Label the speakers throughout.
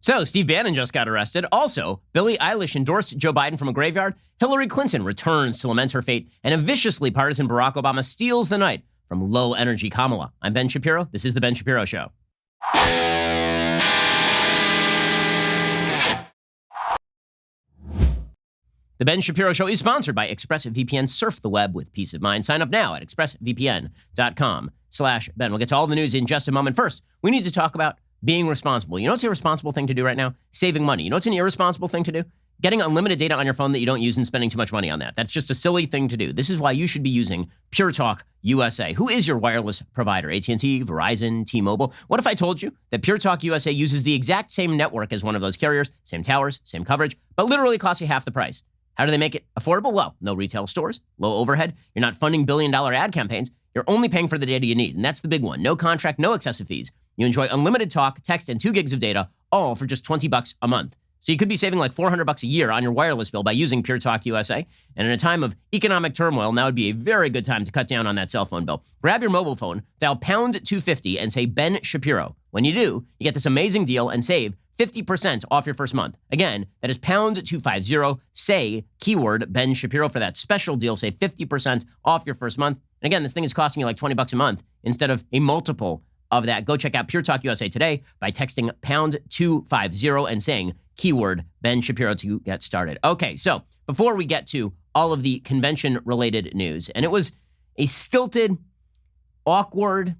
Speaker 1: So, Steve Bannon just got arrested. Also, Billie Eilish endorsed Joe Biden from a graveyard. Hillary Clinton returns to lament her fate. And a viciously partisan Barack Obama steals the night from low-energy Kamala. I'm Ben Shapiro. This is The Ben Shapiro Show. The Ben Shapiro Show is sponsored by ExpressVPN. Surf the web with peace of mind. Sign up now at expressvpn.com/Ben. We'll get to all the news in just a moment. First, we need to talk about being responsible. You know what's a responsible thing to do right now? Saving money. You know what's an irresponsible thing to do? Getting unlimited data on your phone that you don't use and spending too much money on that. That's just a silly thing to do. This is why you should be using Pure Talk USA. Who is your wireless provider? AT&T, Verizon, T-Mobile? What if I told you that Pure Talk USA uses the exact same network as one of those carriers, same towers, same coverage, but literally costs you half the price? How do they make it affordable? Well, no retail stores, low overhead. You're not funding billion-dollar ad campaigns. You're only paying for the data you need, and that's the big one. No contract, no excessive fees. You enjoy unlimited talk, text, and 2 gigs of data, all for just $20 a month. So you could be saving like $400 a year on your wireless bill by using Pure Talk USA. And in a time of economic turmoil, now would be a very good time to cut down on that cell phone bill. Grab your mobile phone, dial pound 250 and say Ben Shapiro. When you do, you get this amazing deal and save 50% off your first month. Again, that is pound 250, say keyword Ben Shapiro for that special deal. Save 50% off your first month. And again, this thing is costing you like $20 a month instead of a multiple of that. Go check out Pure Talk USA today by texting pound 250 and saying keyword Ben Shapiro to get started. Okay, so before we get to all of the convention-related news, and it was a stilted, awkward,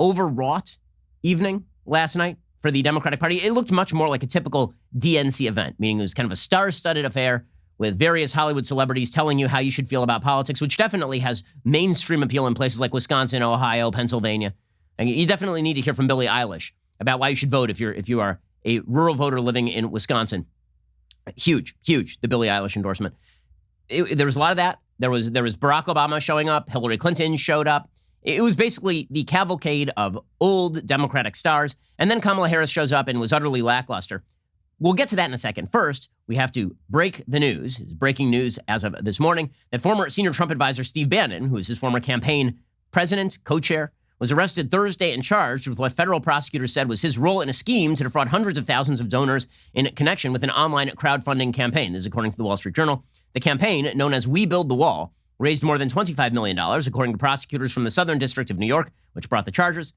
Speaker 1: overwrought evening last night for the Democratic Party. It looked much more like a typical DNC event, meaning it was kind of a star-studded affair with various Hollywood celebrities telling you how you should feel about politics, which definitely has mainstream appeal in places like Wisconsin, Ohio, Pennsylvania. And you definitely need to hear from Billie Eilish about why you should vote if you are a rural voter living in Wisconsin. Huge, the Billie Eilish endorsement. There was a lot of that. There was Barack Obama showing up. Hillary Clinton showed up. It was basically the cavalcade of old Democratic stars. And then Kamala Harris shows up and was utterly lackluster. We'll get to that in a second. First, we have to break the news. It's breaking news as of this morning that former senior Trump advisor Steve Bannon, who is his former campaign president, co-chair, was arrested Thursday and charged with what federal prosecutors said was his role in a scheme to defraud hundreds of thousands of donors in connection with an online crowdfunding campaign. This is according to the Wall Street Journal. The campaign, known as We Build the Wall, raised more than $25 million, according to prosecutors from the Southern District of New York, which brought the charges.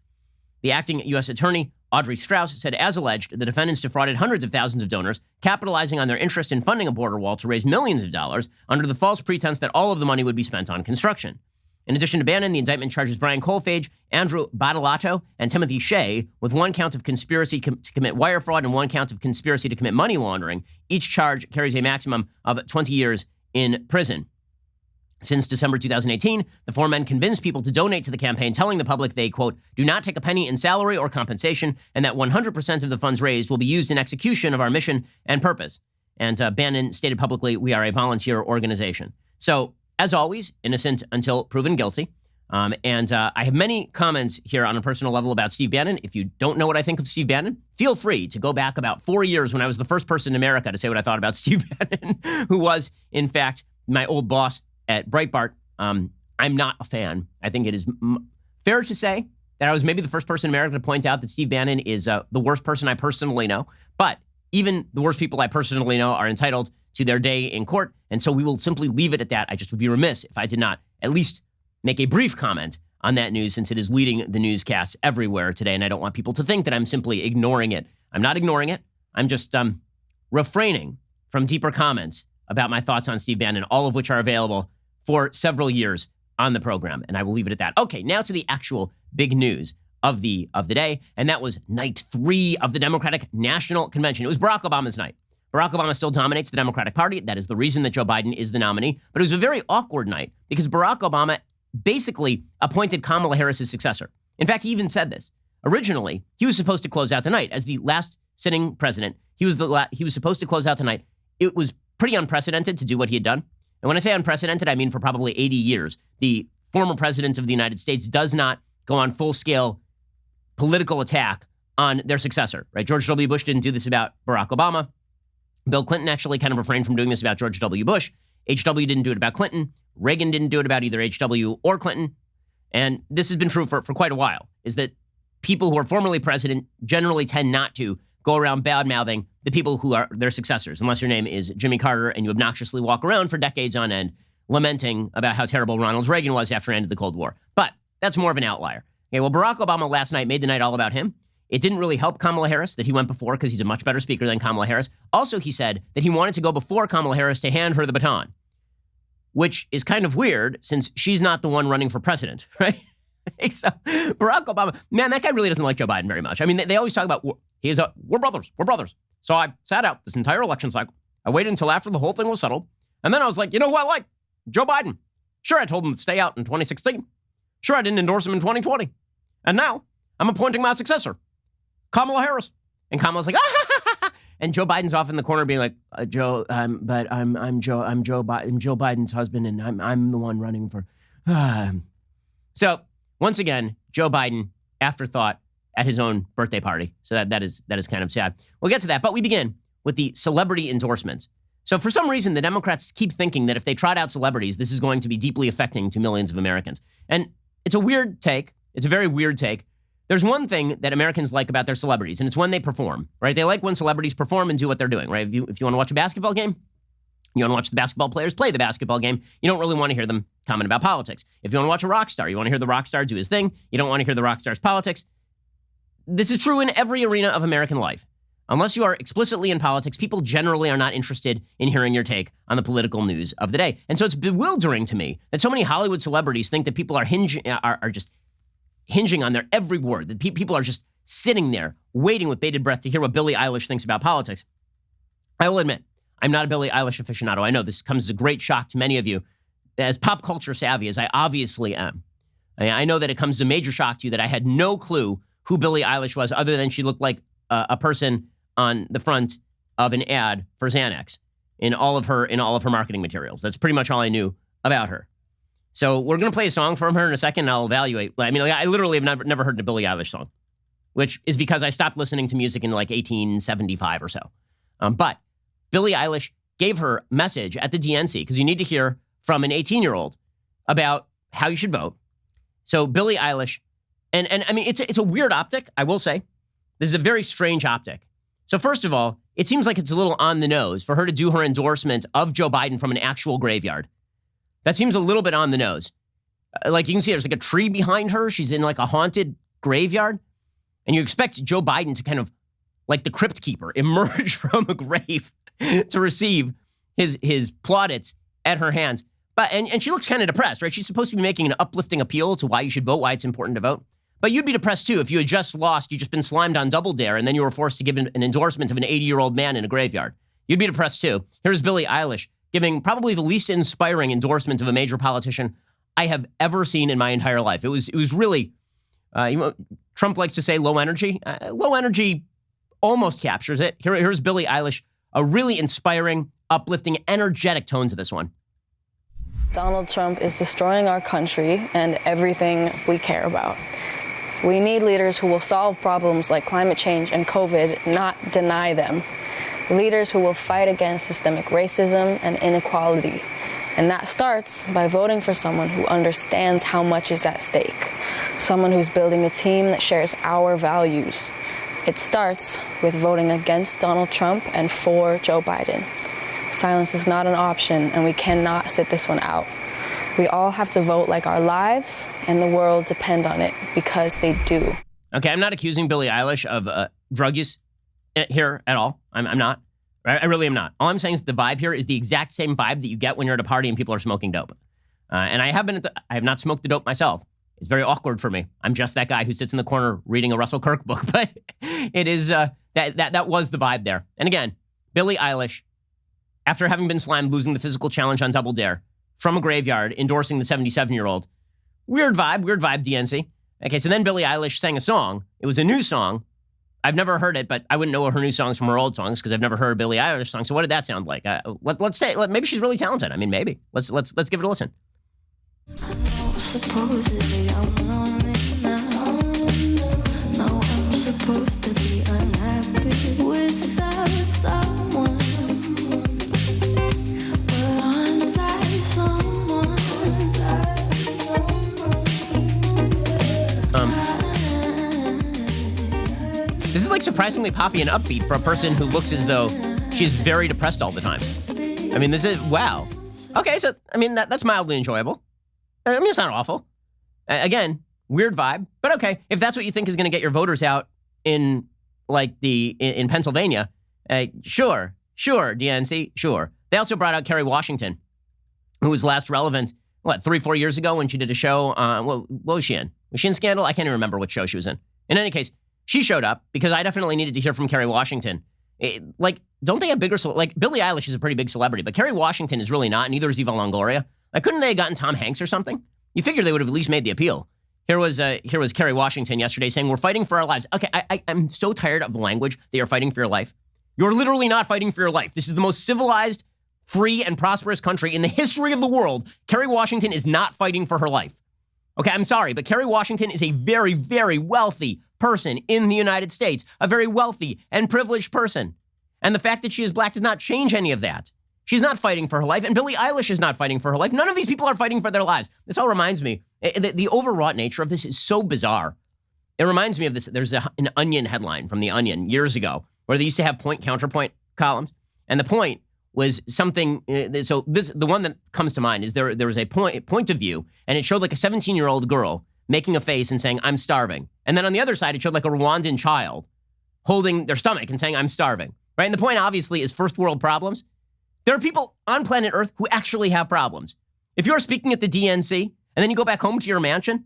Speaker 1: The acting U.S. attorney, Audrey Strauss, said, as alleged, the defendants defrauded hundreds of thousands of donors, capitalizing on their interest in funding a border wall to raise millions of dollars under the false pretense that all of the money would be spent on construction. In addition to Bannon, the indictment charges Brian Kolfage, Andrew Badalato, and Timothy Shea with one count of conspiracy to commit wire fraud and one count of conspiracy to commit money laundering. Each charge carries a maximum of 20 years in prison. Since December 2018, the four men convinced people to donate to the campaign, telling the public they, quote, do not take a penny in salary or compensation, and that 100% of the funds raised will be used in execution of our mission and purpose. And Bannon stated publicly, we are a volunteer organization. So, as always, innocent until proven guilty. I have many comments here on a personal level about Steve Bannon. If you don't know what I think of Steve Bannon, feel free to go back about 4 years when I was the first person in America to say what I thought about Steve Bannon, who was, in fact, my old boss at Breitbart. I'm not a fan. I think it is fair to say that I was maybe the first person in America to point out that Steve Bannon is the worst person I personally know. But even the worst people I personally know are entitled to their day in court. And so we will simply leave it at that. I just would be remiss if I did not at least make a brief comment on that news, since it is leading the newscasts everywhere today. And I don't want people to think that I'm simply ignoring it. I'm not ignoring it. I'm just refraining from deeper comments about my thoughts on Steve Bannon, all of which are available for several years on the program. And I will leave it at that. Okay, now to the actual big news of the day. And that was night 3 of the Democratic National Convention. It was Barack Obama's night. Barack Obama still dominates the Democratic Party. That is the reason that Joe Biden is the nominee. But it was a very awkward night because Barack Obama basically appointed Kamala Harris his successor. In fact, he even said this. Originally, he was supposed to close out the night as the last sitting president. He was supposed to close out the night. It was pretty unprecedented to do what he had done. And when I say unprecedented, I mean for probably 80 years. The former president of the United States does not go on full-scale political attack on their successor, right? George W. Bush didn't do this about Barack Obama. Bill Clinton actually kind of refrained from doing this about George W. Bush. H.W. didn't do it about Clinton. Reagan didn't do it about either H.W. or Clinton. And this has been true for quite a while, is that people who are formerly president generally tend not to go around bad-mouthing the people who are their successors, unless your name is Jimmy Carter and you obnoxiously walk around for decades on end lamenting about how terrible Ronald Reagan was after it ended the Cold War. But that's more of an outlier. Okay, well, Barack Obama last night made the night all about him. It didn't really help Kamala Harris that he went before because he's a much better speaker than Kamala Harris. Also, he said that he wanted to go before Kamala Harris to hand her the baton, which is kind of weird since she's not the one running for president, right? So Barack Obama, man, that guy really doesn't like Joe Biden very much. I mean, they always talk about, we're brothers. So I sat out this entire election cycle. I waited until after the whole thing was settled. And then I was like, you know who I like? Joe Biden. Sure, I told him to stay out in 2016. Sure, I didn't endorse him in 2020. And now I'm appointing my successor, Kamala Harris. And Kamala's like, ah! And Joe Biden's off in the corner being like, Joe Biden's husband, and I'm the one running for. So once again, Joe Biden, afterthought at his own birthday party. So that is kind of sad. We'll get to that, but we begin with the celebrity endorsements. So for some reason, the Democrats keep thinking that if they trot out celebrities, this is going to be deeply affecting to millions of Americans. And it's a weird take. It's a very weird take. There's one thing that Americans like about their celebrities, and it's when they perform, right? They like when celebrities perform and do what they're doing, right? If you want to watch a basketball game, you want to watch the basketball players play the basketball game, you don't really want to hear them comment about politics. If you want to watch a rock star, you want to hear the rock star do his thing. You don't want to hear the rock star's politics. This is true in every arena of American life. Unless you are explicitly in politics, people generally are not interested in hearing your take on the political news of the day. And so it's bewildering to me that so many Hollywood celebrities think that people are just hinging on their every word, that people are just sitting there waiting with bated breath to hear what Billie Eilish thinks about politics. I will admit, I'm not a Billie Eilish aficionado. I know this comes as a great shock to many of you, as pop culture savvy as I obviously am. I know that it comes as a major shock to you that I had no clue who Billie Eilish was other than she looked like a person on the front of an ad for Xanax in all of her marketing materials. That's pretty much all I knew about her. So we're going to play a song from her in a second, and I'll evaluate. I mean, I literally have never heard a Billie Eilish song, which is because I stopped listening to music in like 1875 or so. But Billie Eilish gave her message at the DNC, because you need to hear from an 18-year-old about how you should vote. So Billie Eilish, and I mean, it's a weird optic, I will say. This is a very strange optic. So first of all, it seems like it's a little on the nose for her to do her endorsement of Joe Biden from an actual graveyard. That seems a little bit on the nose. Like you can see there's like a tree behind her. She's in like a haunted graveyard. And you expect Joe Biden to kind of, like the crypt keeper, emerge from a grave to receive his plaudits at her hands. But and she looks kind of depressed, right? She's supposed to be making an uplifting appeal to why you should vote, why it's important to vote. But you'd be depressed too if you had just lost, you just been slimed on Double Dare, and then you were forced to give an endorsement of an 80-year-old man in a graveyard. You'd be depressed too. Here's Billie Eilish giving probably the least inspiring endorsement of a major politician I have ever seen in my entire life. It was really, Trump likes to say low energy. Low energy almost captures it. Here's Billie Eilish, a really inspiring, uplifting, energetic tone to this one.
Speaker 2: Donald Trump is destroying our country and everything we care about. We need leaders who will solve problems like climate change and COVID, not deny them. Leaders who will fight against systemic racism and inequality. And that starts by voting for someone who understands how much is at stake. Someone who's building a team that shares our values. It starts with voting against Donald Trump and for Joe Biden. Silence is not an option, and we cannot sit this one out. We all have to vote like our lives and the world depend on it, because they do.
Speaker 1: Okay, I'm not accusing Billie Eilish of drug use here at all. I'm not. I really am not. All I'm saying is the vibe here is the exact same vibe that you get when you're at a party and people are smoking dope. And I have not smoked the dope myself. It's very awkward for me. I'm just that guy who sits in the corner reading a Russell Kirk book. But it is that was the vibe there. And again, Billie Eilish, after having been slimed, losing the physical challenge on Double Dare, from a graveyard, endorsing the 77-year-old. Weird vibe, DNC. Okay, so then Billie Eilish sang a song. It was a new song. I've never heard it, but I wouldn't know her new songs from her old songs because I've never heard a Billie Eilish song. So what did that sound like? Let's say maybe she's really talented. I mean, maybe. Let's give it a listen.
Speaker 3: Supposedly I'm lonely now. No, I'm supposed to be unhappy without someone. But aren't I someone?
Speaker 1: This is like surprisingly poppy and upbeat for a person who looks as though she's very depressed all the time. I mean, this is, wow. Okay, so, I mean, that's mildly enjoyable. I mean, it's not awful. Again, weird vibe, but okay. If that's what you think is going to get your voters out in, like, in Pennsylvania, sure, DNC, sure. They also brought out Kerry Washington, who was last relevant, 3-4 years ago when she did a show on, what was she in? Was she in Scandal? I can't even remember what show she was in. In any case, she showed up because I definitely needed to hear from Kerry Washington. Don't they have bigger, like, Billie Eilish is a pretty big celebrity, but Kerry Washington is really not, and neither is Eva Longoria. Like, couldn't they have gotten Tom Hanks or something? You figure they would have at least made the appeal. Here was Kerry Washington yesterday saying, we're fighting for our lives. Okay, I'm so tired of the language that you're fighting for your life. You're literally not fighting for your life. This is the most civilized, free, and prosperous country in the history of the world. Kerry Washington is not fighting for her life. Okay, I'm sorry, but Kerry Washington is a very, very wealthy person in the United States, a very wealthy and privileged person. And the fact that she is black does not change any of that. She's not fighting for her life, and Billie Eilish is not fighting for her life. None of these people are fighting for their lives. This all reminds me, the overwrought nature of this is so bizarre. It reminds me of this. There's an Onion headline from The Onion years ago where they used to have point-counterpoint columns, and the point was something, the one that comes to mind is there was a point of view, and it showed like a 17-year-old girl making a face and saying, I'm starving. And then on the other side, it showed like a Rwandan child holding their stomach and saying, I'm starving. Right? And the point, obviously, is first world problems. There are people on planet Earth who actually have problems. If you're speaking at the DNC and then you go back home to your mansion,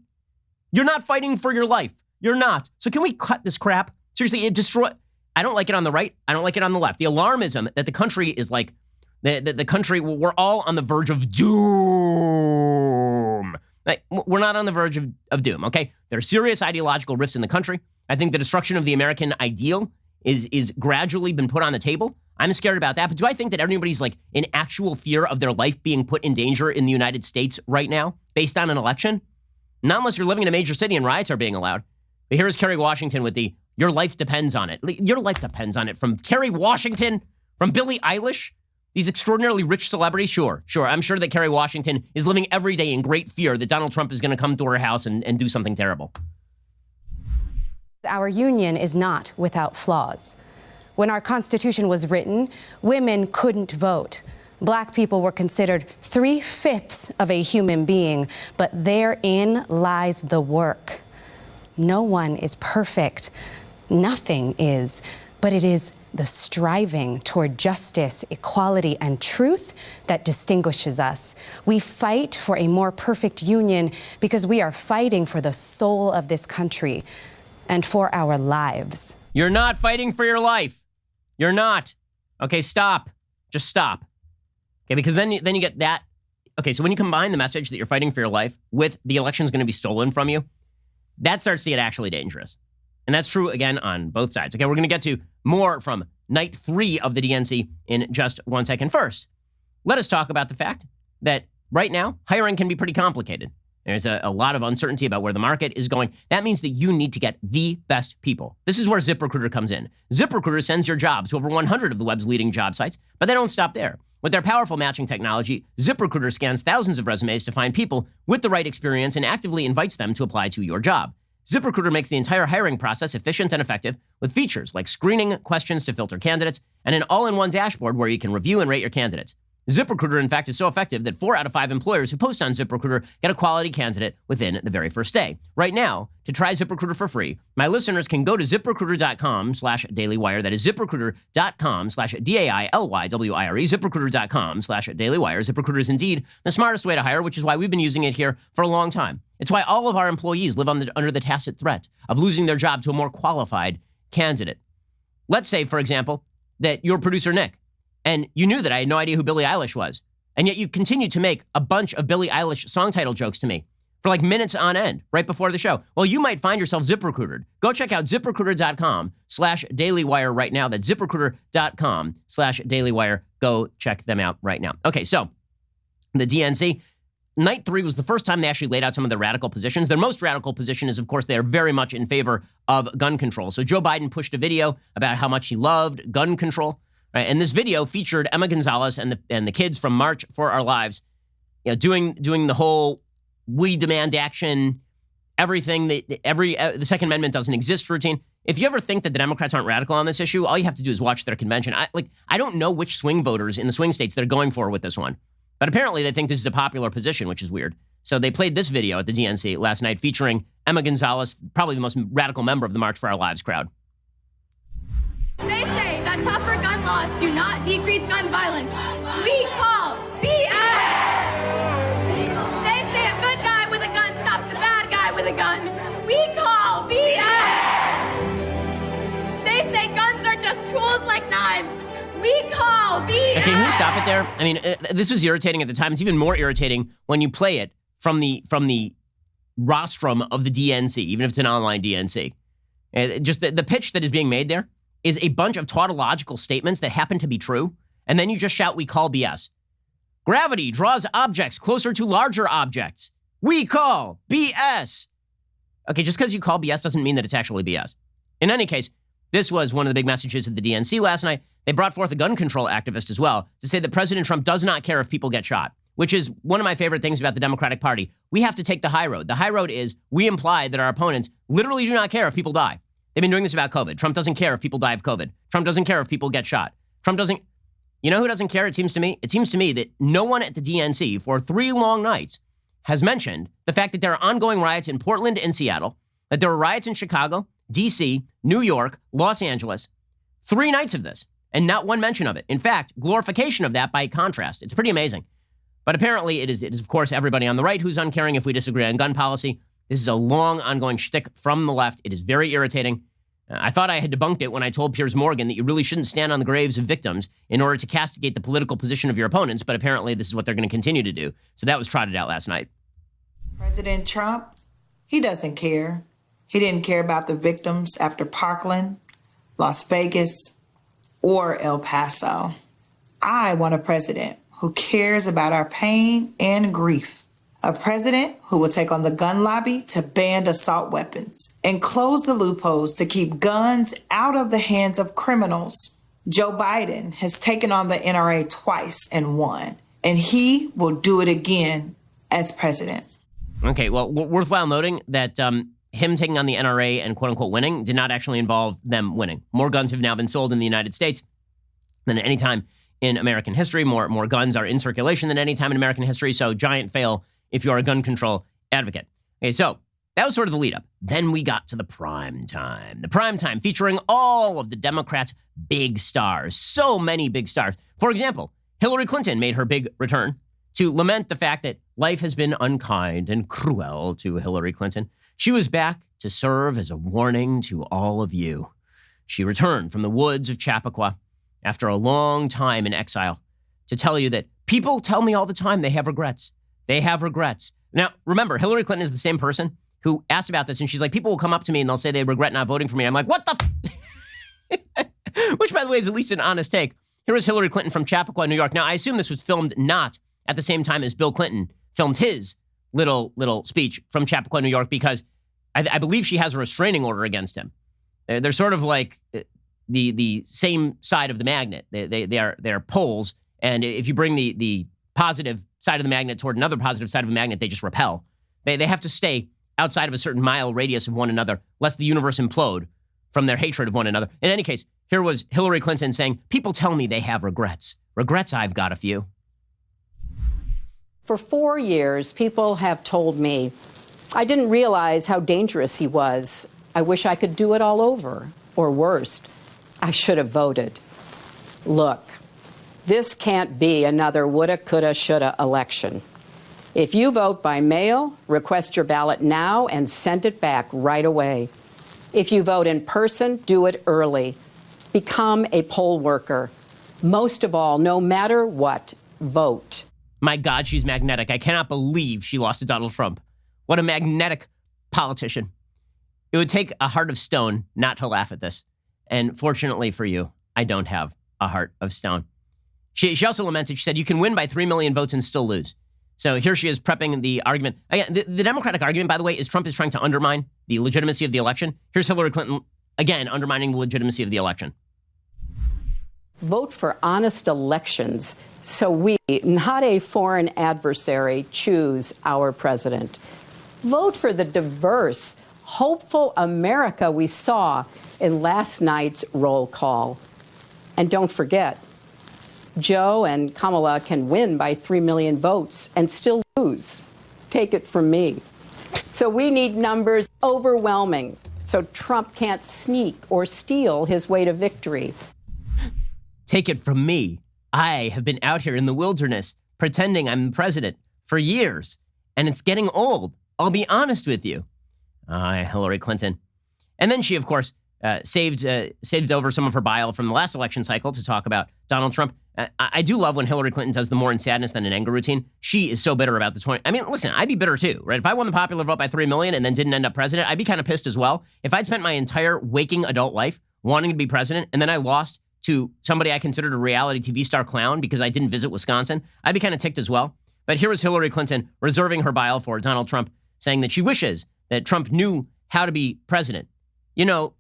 Speaker 1: you're not fighting for your life. You're not. So can we cut this crap? Seriously, I don't like it on the right. I don't like it on the left. The alarmism that the country is like, the country, we're all on the verge of doom. Like, we're not on the verge of doom, okay? There are serious ideological rifts in the country. I think the destruction of the American ideal is gradually been put on the table. I'm scared about that. But do I think that everybody's like in actual fear of their life being put in danger in the United States right now based on an election? Not unless you're living in a major city and riots are being allowed. But here's Kerry Washington with your life depends on it. Your life depends on it from Kerry Washington, from Billie Eilish, these extraordinarily rich celebrities. Sure. I'm sure that Kerry Washington is living every day in great fear that Donald Trump is going to come to her house and do something terrible.
Speaker 4: Our union is not without flaws. When our Constitution was written, women couldn't vote. Black people were considered 3/5 of a human being, but therein lies the work. No one is perfect. Nothing is, but it is the striving toward justice, equality, and truth that distinguishes us. We fight for a more perfect union because we are fighting for the soul of this country and for our lives.
Speaker 1: You're not fighting for your life. You're not. Okay, stop. Just stop. Okay, because then you get that. Okay, so when you combine the message that you're fighting for your life with the election's going to be stolen from you, that starts to get actually dangerous. And that's true, again, on both sides. Okay, we're going to get to more from night 3 of the DNC in just 1 second. First, let us talk about the fact that right now, hiring can be pretty complicated. There's a lot of uncertainty about where the market is going. That means that you need to get the best people. This is where ZipRecruiter comes in. ZipRecruiter sends your jobs to over 100 of the web's leading job sites, but they don't stop there. With their powerful matching technology, ZipRecruiter scans thousands of resumes to find people with the right experience and actively invites them to apply to your job. ZipRecruiter makes the entire hiring process efficient and effective with features like screening questions to filter candidates and an all-in-one dashboard where you can review and rate your candidates. ZipRecruiter, in fact, is so effective that 4 out of 5 employers who post on ZipRecruiter get a quality candidate within the very first day. Right now, to try ZipRecruiter for free, my listeners can go to ZipRecruiter.com/dailywire. That is ZipRecruiter.com/DAILYWIRE. ZipRecruiter.com/dailywire. ZipRecruiter is indeed the smartest way to hire, which is why we've been using it here for a long time. It's why all of our employees live under the tacit threat of losing their job to a more qualified candidate. Let's say, for example, that you're producer Nick, and you knew that I had no idea who Billie Eilish was, and yet you continued to make a bunch of Billie Eilish song title jokes to me for like minutes on end right before the show. Well, you might find yourself ZipRecruitered. Go check out ZipRecruiter.com/dailywire right now. That's ZipRecruiter.com/dailywire. Go check them out right now. Okay, so the DNC, night 3 was the first time they actually laid out some of their radical positions. Their most radical position is, of course, they are very much in favor of gun control. So Joe Biden pushed a video about how much he loved gun control. Right, and this video featured Emma Gonzalez and the kids from March for Our Lives, doing the whole "we demand action," everything that the Second Amendment doesn't exist routine. if you ever think that the Democrats aren't radical on this issue, all you have to do is watch their convention. I don't know which swing voters in the swing states they're going for with this one. But apparently they think this is a popular position, which is weird. So they played this video at the DNC last night featuring Emma Gonzalez, probably the most radical member of the March for Our Lives crowd.
Speaker 5: They say that tougher gun laws do not decrease gun violence. We call BS! They say a good guy with a gun stops a bad guy with a gun. We call BS! They say guns are just tools like knives. We call BS!
Speaker 1: Okay, can we stop it there? I mean, this was irritating at the time. It's even more irritating when you play it from the rostrum of the DNC, even if it's an online DNC. Just the pitch that is being made there is a bunch of tautological statements that happen to be true, and then you just shout, we call BS. Gravity draws objects closer to larger objects. We call BS. Okay, just because you call BS doesn't mean that it's actually BS. In any case, this was one of the big messages of the DNC last night. They brought forth a gun control activist as well to say that President Trump does not care if people get shot, which is one of my favorite things about the Democratic Party. We have to take the high road. The high road is we imply that our opponents literally do not care if people die. They've been doing this about COVID. Trump doesn't care if people die of COVID. Trump doesn't care if people get shot. Trump doesn't. You know who doesn't care, it seems to me? It seems to me that no one at the DNC for 3 long nights has mentioned the fact that there are ongoing riots in Portland and Seattle, that there were riots in Chicago, D.C., New York, Los Angeles. 3 nights of this, and not one mention of it. In fact, glorification of that by contrast. It's pretty amazing. But apparently it is, of course, everybody on the right who's uncaring if we disagree on gun policy. This is a long, ongoing shtick from the left. It is very irritating. I thought I had debunked it when I told Piers Morgan that you really shouldn't stand on the graves of victims in order to castigate the political position of your opponents, but apparently this is what they're going to continue to do. So that was trotted out last night.
Speaker 6: President Trump, he doesn't care. He didn't care about the victims after Parkland, Las Vegas, or El Paso. I want a president who cares about our pain and grief. A president who will take on the gun lobby to ban assault weapons and close the loopholes to keep guns out of the hands of criminals. Joe Biden has taken on the NRA twice and won, and he will do it again as president.
Speaker 1: Okay, well, worthwhile noting that him taking on the NRA and quote-unquote winning did not actually involve them winning. More guns have now been sold in the United States than at any time in American history. More guns are in circulation than any time in American history, so giant fail if you're a gun control advocate. Okay, so that was sort of the lead up. Then we got to the prime time. The prime time featuring all of the Democrats' big stars. So many big stars. For example, Hillary Clinton made her big return to lament the fact that life has been unkind and cruel to Hillary Clinton. She was back to serve as a warning to all of you. She returned from the woods of Chappaqua after a long time in exile to tell you that people tell me all the time they have regrets. They have regrets. Now, remember, Hillary Clinton is the same person who asked about this, and she's like, people will come up to me and they'll say they regret not voting for me. I'm like, what the? Which, by the way, is at least an honest take. Here was Hillary Clinton from Chappaqua, New York. Now, I assume this was filmed not at the same time as Bill Clinton filmed his little speech from Chappaqua, New York, because I believe she has a restraining order against him. They're sort of like the same side of the magnet. They are poles, and if you bring the positive side of the magnet toward another positive side of a magnet, they just repel. They have to stay outside of a certain mile radius of one another, lest the universe implode from their hatred of one another. In any case, here was Hillary Clinton saying, people tell me they have regrets. Regrets, I've got a few.
Speaker 7: For 4 years, people have told me, I didn't realize how dangerous he was. I wish I could do it all over. Or worse, I should have voted. Look, this can't be another woulda, coulda, shoulda election. If you vote by mail, request your ballot now and send it back right away. If you vote in person, do it early. Become a poll worker. Most of all, no matter what, vote.
Speaker 1: My God, she's magnetic. I cannot believe she lost to Donald Trump. What a magnetic politician. It would take a heart of stone not to laugh at this. And fortunately for you, I don't have a heart of stone. She also lamented, she said, you can win by 3 million votes and still lose. So here she is prepping the argument. Again, the Democratic argument, by the way, is Trump is trying to undermine the legitimacy of the election. Here's Hillary Clinton, again, undermining the legitimacy of the election.
Speaker 7: Vote for honest elections so we, not a foreign adversary, choose our president. Vote for the diverse, hopeful America we saw in last night's roll call. And don't forget, Joe and Kamala can win by 3 million votes and still lose. Take it from me. So we need numbers overwhelming so Trump can't sneak or steal his way to victory.
Speaker 1: Take it from me. I have been out here in the wilderness pretending I'm the president for years, and it's getting old. I'll be honest with you. Hillary Clinton. And then she, of course, saved over some of her bile from the last election cycle to talk about Donald Trump. I do love when Hillary Clinton does the more in sadness than in anger routine. She is so bitter about the 20. I mean, listen, I'd be bitter too, right? If I won the popular vote by 3 million and then didn't end up president, I'd be kind of pissed as well. If I'd spent my entire waking adult life wanting to be president and then I lost to somebody I considered a reality TV star clown because I didn't visit Wisconsin, I'd be kind of ticked as well. But here was Hillary Clinton reserving her bile for Donald Trump, saying that she wishes that Trump knew how to be president. You know,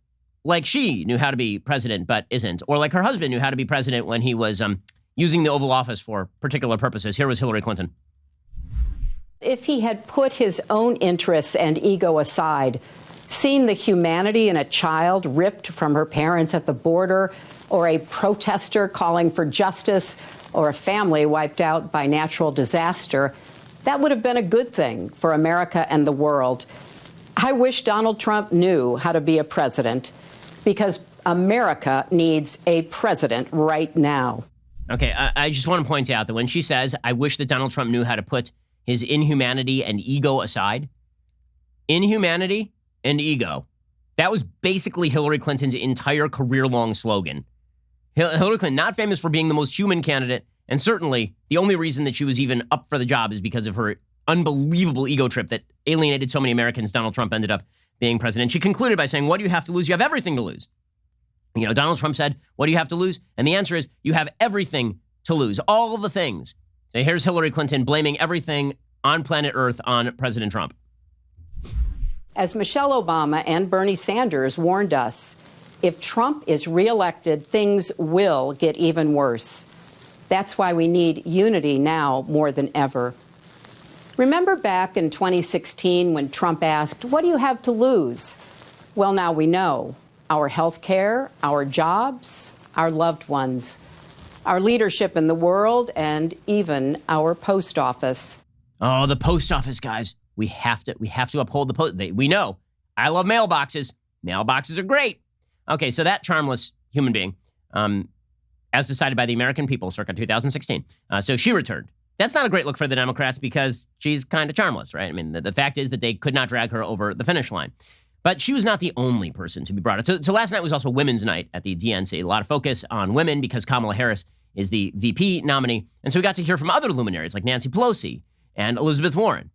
Speaker 1: like she knew how to be president but isn't, or like her husband knew how to be president when he was using the Oval Office for particular purposes. Here was Hillary Clinton.
Speaker 7: If he had put his own interests and ego aside, seen the humanity in a child ripped from her parents at the border, or a protester calling for justice, or a family wiped out by natural disaster, that would have been a good thing for America and the world. I wish Donald Trump knew how to be a president, because America needs a president right now.
Speaker 1: Okay, I just want to point out that when she says, I wish that Donald Trump knew how to put his inhumanity and ego aside, inhumanity and ego, that was basically Hillary Clinton's entire career-long slogan. Hillary Clinton, not famous for being the most human candidate, and certainly the only reason that she was even up for the job is because of her unbelievable ego trip that alienated so many Americans. Donald Trump ended up being president. She concluded by saying, what do you have to lose? You have everything to lose. You know, Donald Trump said, what do you have to lose? And the answer is, you have everything to lose, all of the things. So here's Hillary Clinton blaming everything on planet Earth on President Trump.
Speaker 7: As Michelle Obama and Bernie Sanders warned us, if Trump is reelected, things will get even worse. That's why we need unity now more than ever. Remember back in 2016 when Trump asked, what do you have to lose? Well, now we know. Our health care, our jobs, our loved ones, our leadership in the world, and even our post office.
Speaker 1: Oh, the post office, guys. We have to uphold the post. We know. I love mailboxes. Mailboxes are great. Okay, so that charmless human being, as decided by the American people circa 2016, so she returned. That's not a great look for the Democrats because she's kind of charmless, right? I mean, the fact is that they could not drag her over the finish line. But she was not the only person to be brought up. So last night was also Women's Night at the DNC. A lot of focus on women because Kamala Harris is the VP nominee. And so we got to hear from other luminaries like Nancy Pelosi and Elizabeth Warren.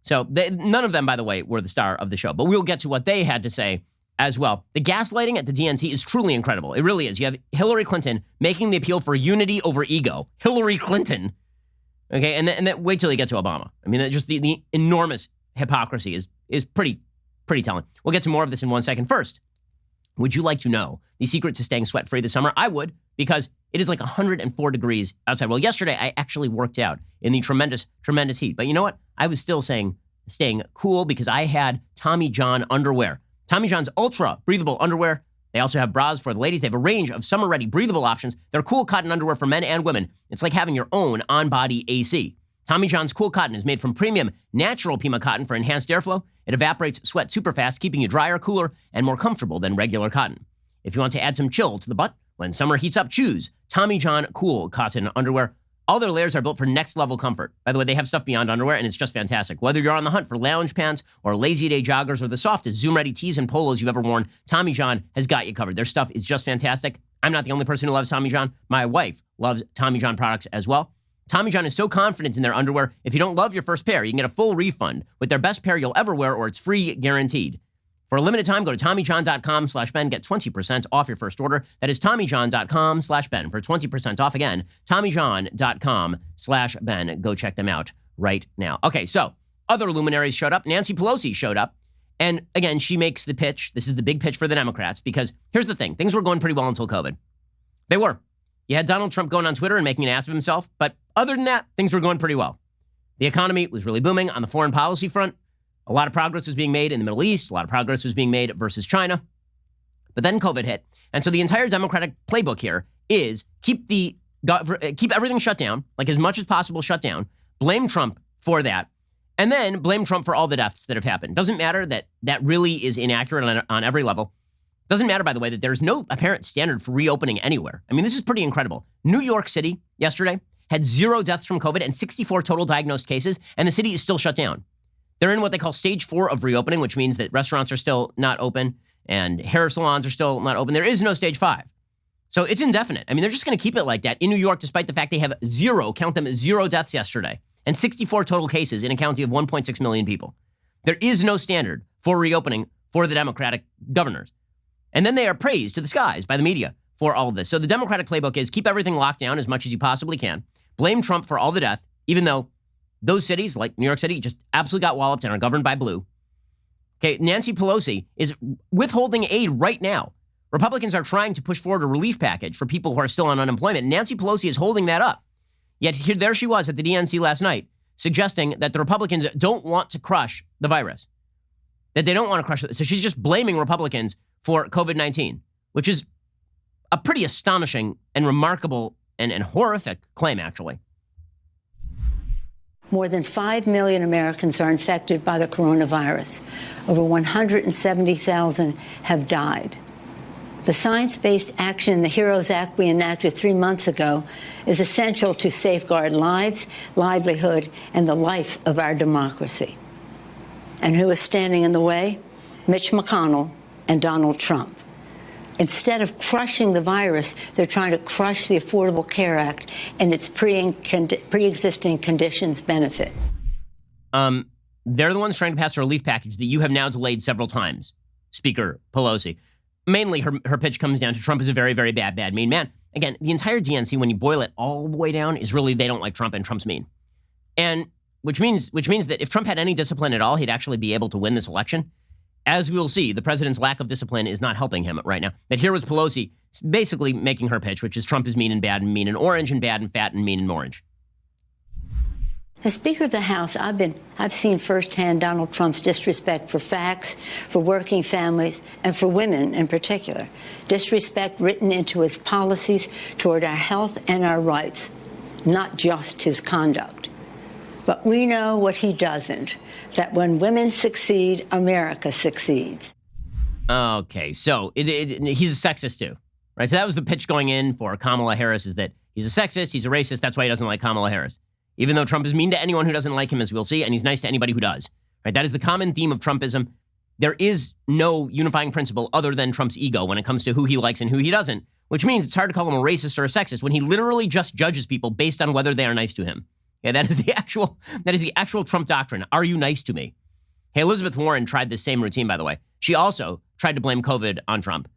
Speaker 1: So none of them, by the way, were the star of the show. But we'll get to what they had to say as well. The gaslighting at the DNC is truly incredible. It really is. You have Hillary Clinton making the appeal for unity over ego. Hillary Clinton. Okay, and then wait till you get to Obama. I mean, just the enormous hypocrisy is pretty telling. We'll get to more of this in 1 second. First, would you like to know the secret to staying sweat-free this summer? I would, because it is like 104 degrees outside. Well, yesterday I actually worked out in the tremendous heat. But you know what? I was still staying cool because I had Tommy John underwear. Tommy John's ultra breathable underwear. They also have bras for the ladies. They have a range of summer-ready breathable options. They're cool cotton underwear for men and women. It's like having your own on-body AC. Tommy John's Cool Cotton is made from premium natural Pima cotton for enhanced airflow. It evaporates sweat super fast, keeping you drier, cooler, and more comfortable than regular cotton. If you want to add some chill to the butt when summer heats up, choose Tommy John Cool Cotton underwear. All their layers are built for next-level comfort. By the way, they have stuff beyond underwear, and it's just fantastic. Whether you're on the hunt for lounge pants or lazy-day joggers or the softest Zoom-ready tees and polos you've ever worn, Tommy John has got you covered. Their stuff is just fantastic. I'm not the only person who loves Tommy John. My wife loves Tommy John products as well. Tommy John is so confident in their underwear, if you don't love your first pair, you can get a full refund with their best pair you'll ever wear, or it's free guaranteed. For a limited time, go to TommyJohn.com/Ben. Get 20% off your first order. That is TommyJohn.com/Ben for 20% off. Again, TommyJohn.com/Ben. Go check them out right now. Okay, so other luminaries showed up. Nancy Pelosi showed up. And again, she makes the pitch. This is the big pitch for the Democrats because here's the thing. Things were going pretty well until COVID. They were. You had Donald Trump going on Twitter and making an ass of himself. But other than that, things were going pretty well. The economy was really booming on the foreign policy front. A lot of progress was being made in the Middle East. A lot of progress was being made versus China. But then COVID hit. And so the entire Democratic playbook here is keep everything shut down, like as much as possible shut down, blame Trump for that, and then blame Trump for all the deaths that have happened. Doesn't matter that that really is inaccurate on every level. Doesn't matter, by the way, that there's no apparent standard for reopening anywhere. I mean, this is pretty incredible. New York City yesterday had 0 deaths from COVID and 64 total diagnosed cases, and the city is still shut down. They're in what they call stage 4 of reopening, which means that restaurants are still not open and hair salons are still not open. There is no stage 5. So it's indefinite. I mean, they're just going to keep it like that in New York, despite the fact they have 0 deaths yesterday and 64 total cases in a county of 1.6 million people. There is no standard for reopening for the Democratic governors. And then they are praised to the skies by the media for all of this. So the Democratic playbook is keep everything locked down as much as you possibly can. Blame Trump for all the death, even though those cities, like New York City, just absolutely got walloped and are governed by blue. Okay, Nancy Pelosi is withholding aid right now. Republicans are trying to push forward a relief package for people who are still on unemployment. Nancy Pelosi is holding that up. Yet there she was at the DNC last night, suggesting that the Republicans don't want to crush the virus, that they don't want to crush it. So she's just blaming Republicans for COVID-19, which is a pretty astonishing and remarkable and horrific claim, actually.
Speaker 8: More than 5 million Americans are infected by the coronavirus. Over 170,000 have died. The science-based action in the HEROES Act we enacted 3 months ago is essential to safeguard lives, livelihood, and the life of our democracy. And who is standing in the way? Mitch McConnell and Donald Trump. Instead of crushing the virus, they're trying to crush the Affordable Care Act and its pre-existing conditions benefit.
Speaker 1: They're the ones trying to pass a relief package that you have now delayed several times, Speaker Pelosi. Mainly, her pitch comes down to Trump is a very, very bad, mean man. Again, the entire DNC, when you boil it all the way down, is really they don't like Trump and Trump's mean. And which means that if Trump had any discipline at all, he'd actually be able to win this election. As we will see, the president's lack of discipline is not helping him right now. But here was Pelosi basically making her pitch, which is Trump is mean and bad and mean and orange and bad and fat and mean and orange.
Speaker 8: As Speaker of the House, I've seen firsthand Donald Trump's disrespect for facts, for working families, and for women in particular. Disrespect written into his policies toward our health and our rights, not just his conduct. But we know what he doesn't, that when women succeed, America succeeds.
Speaker 1: Okay, so he's a sexist too, right? So that was the pitch going in for Kamala Harris, is that he's a sexist, he's a racist, that's why he doesn't like Kamala Harris. Even though Trump is mean to anyone who doesn't like him, as we'll see, and he's nice to anybody who does. Right? That is the common theme of Trumpism. There is no unifying principle other than Trump's ego when it comes to who he likes and who he doesn't, which means it's hard to call him a racist or a sexist when he literally just judges people based on whether they are nice to him. Yeah, that is the actual Trump doctrine. Are you nice to me? Hey, Elizabeth Warren tried this same routine, by the way. She also tried to blame COVID on Trump,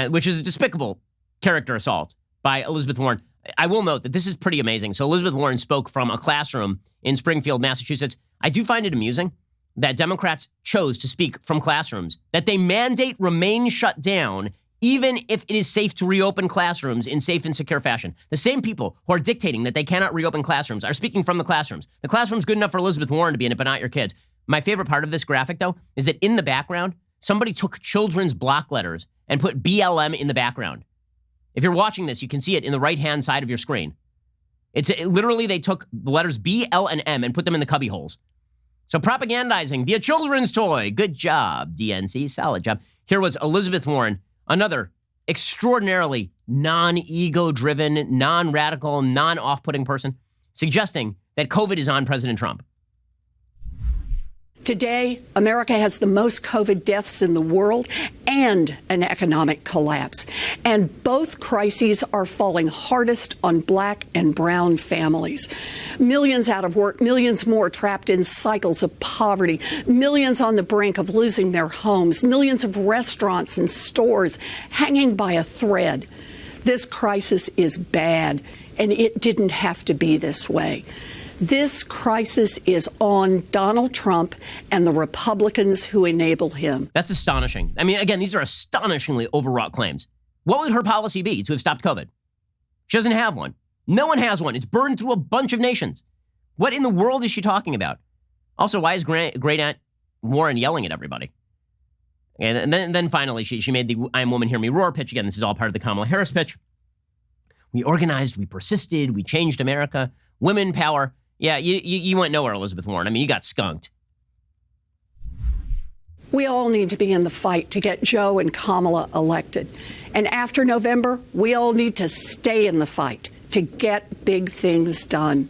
Speaker 1: which is a despicable character assault by Elizabeth Warren. I will note that this is pretty amazing. So Elizabeth Warren spoke from a classroom in Springfield, Massachusetts. I do find it amusing that Democrats chose to speak from classrooms, that they mandate remain shut down even if it is safe to reopen classrooms in safe and secure fashion. The same people who are dictating that they cannot reopen classrooms are speaking from the classrooms. The classroom's good enough for Elizabeth Warren to be in it, but not your kids. My favorite part of this graphic, though, is that in the background, somebody took children's block letters and put BLM in the background. If you're watching this, you can see it in the right-hand side of your screen. Literally, they took the letters B, L, and M and put them in the cubby holes. So propagandizing via children's toy. Good job, DNC. Solid job. Here was Elizabeth Warren, another extraordinarily non-ego-driven, non-radical, non-off-putting person, suggesting that COVID is on President Trump.
Speaker 9: Today, America has the most COVID deaths in the world and an economic collapse. And both crises are falling hardest on Black and brown families. Millions out of work, millions more trapped in cycles of poverty, millions on the brink of losing their homes, millions of restaurants and stores hanging by a thread. This crisis is bad, and it didn't have to be this way. This crisis is on Donald Trump and the Republicans who enable him.
Speaker 1: That's astonishing. I mean, again, these are astonishingly overwrought claims. What would her policy be to have stopped COVID? She doesn't have one. No one has one. It's burned through a bunch of nations. What in the world is she talking about? Also, why is great aunt Warren yelling at everybody. And then finally, she made the I am woman, hear me roar pitch. Again, this is all part of the Kamala Harris pitch. We organized, we persisted, we changed America. Women power. Yeah, you went nowhere, Elizabeth Warren. I mean, you got skunked.
Speaker 9: We all need to be in the fight to get Joe and Kamala elected. And after November, we all need to stay in the fight to get big things done.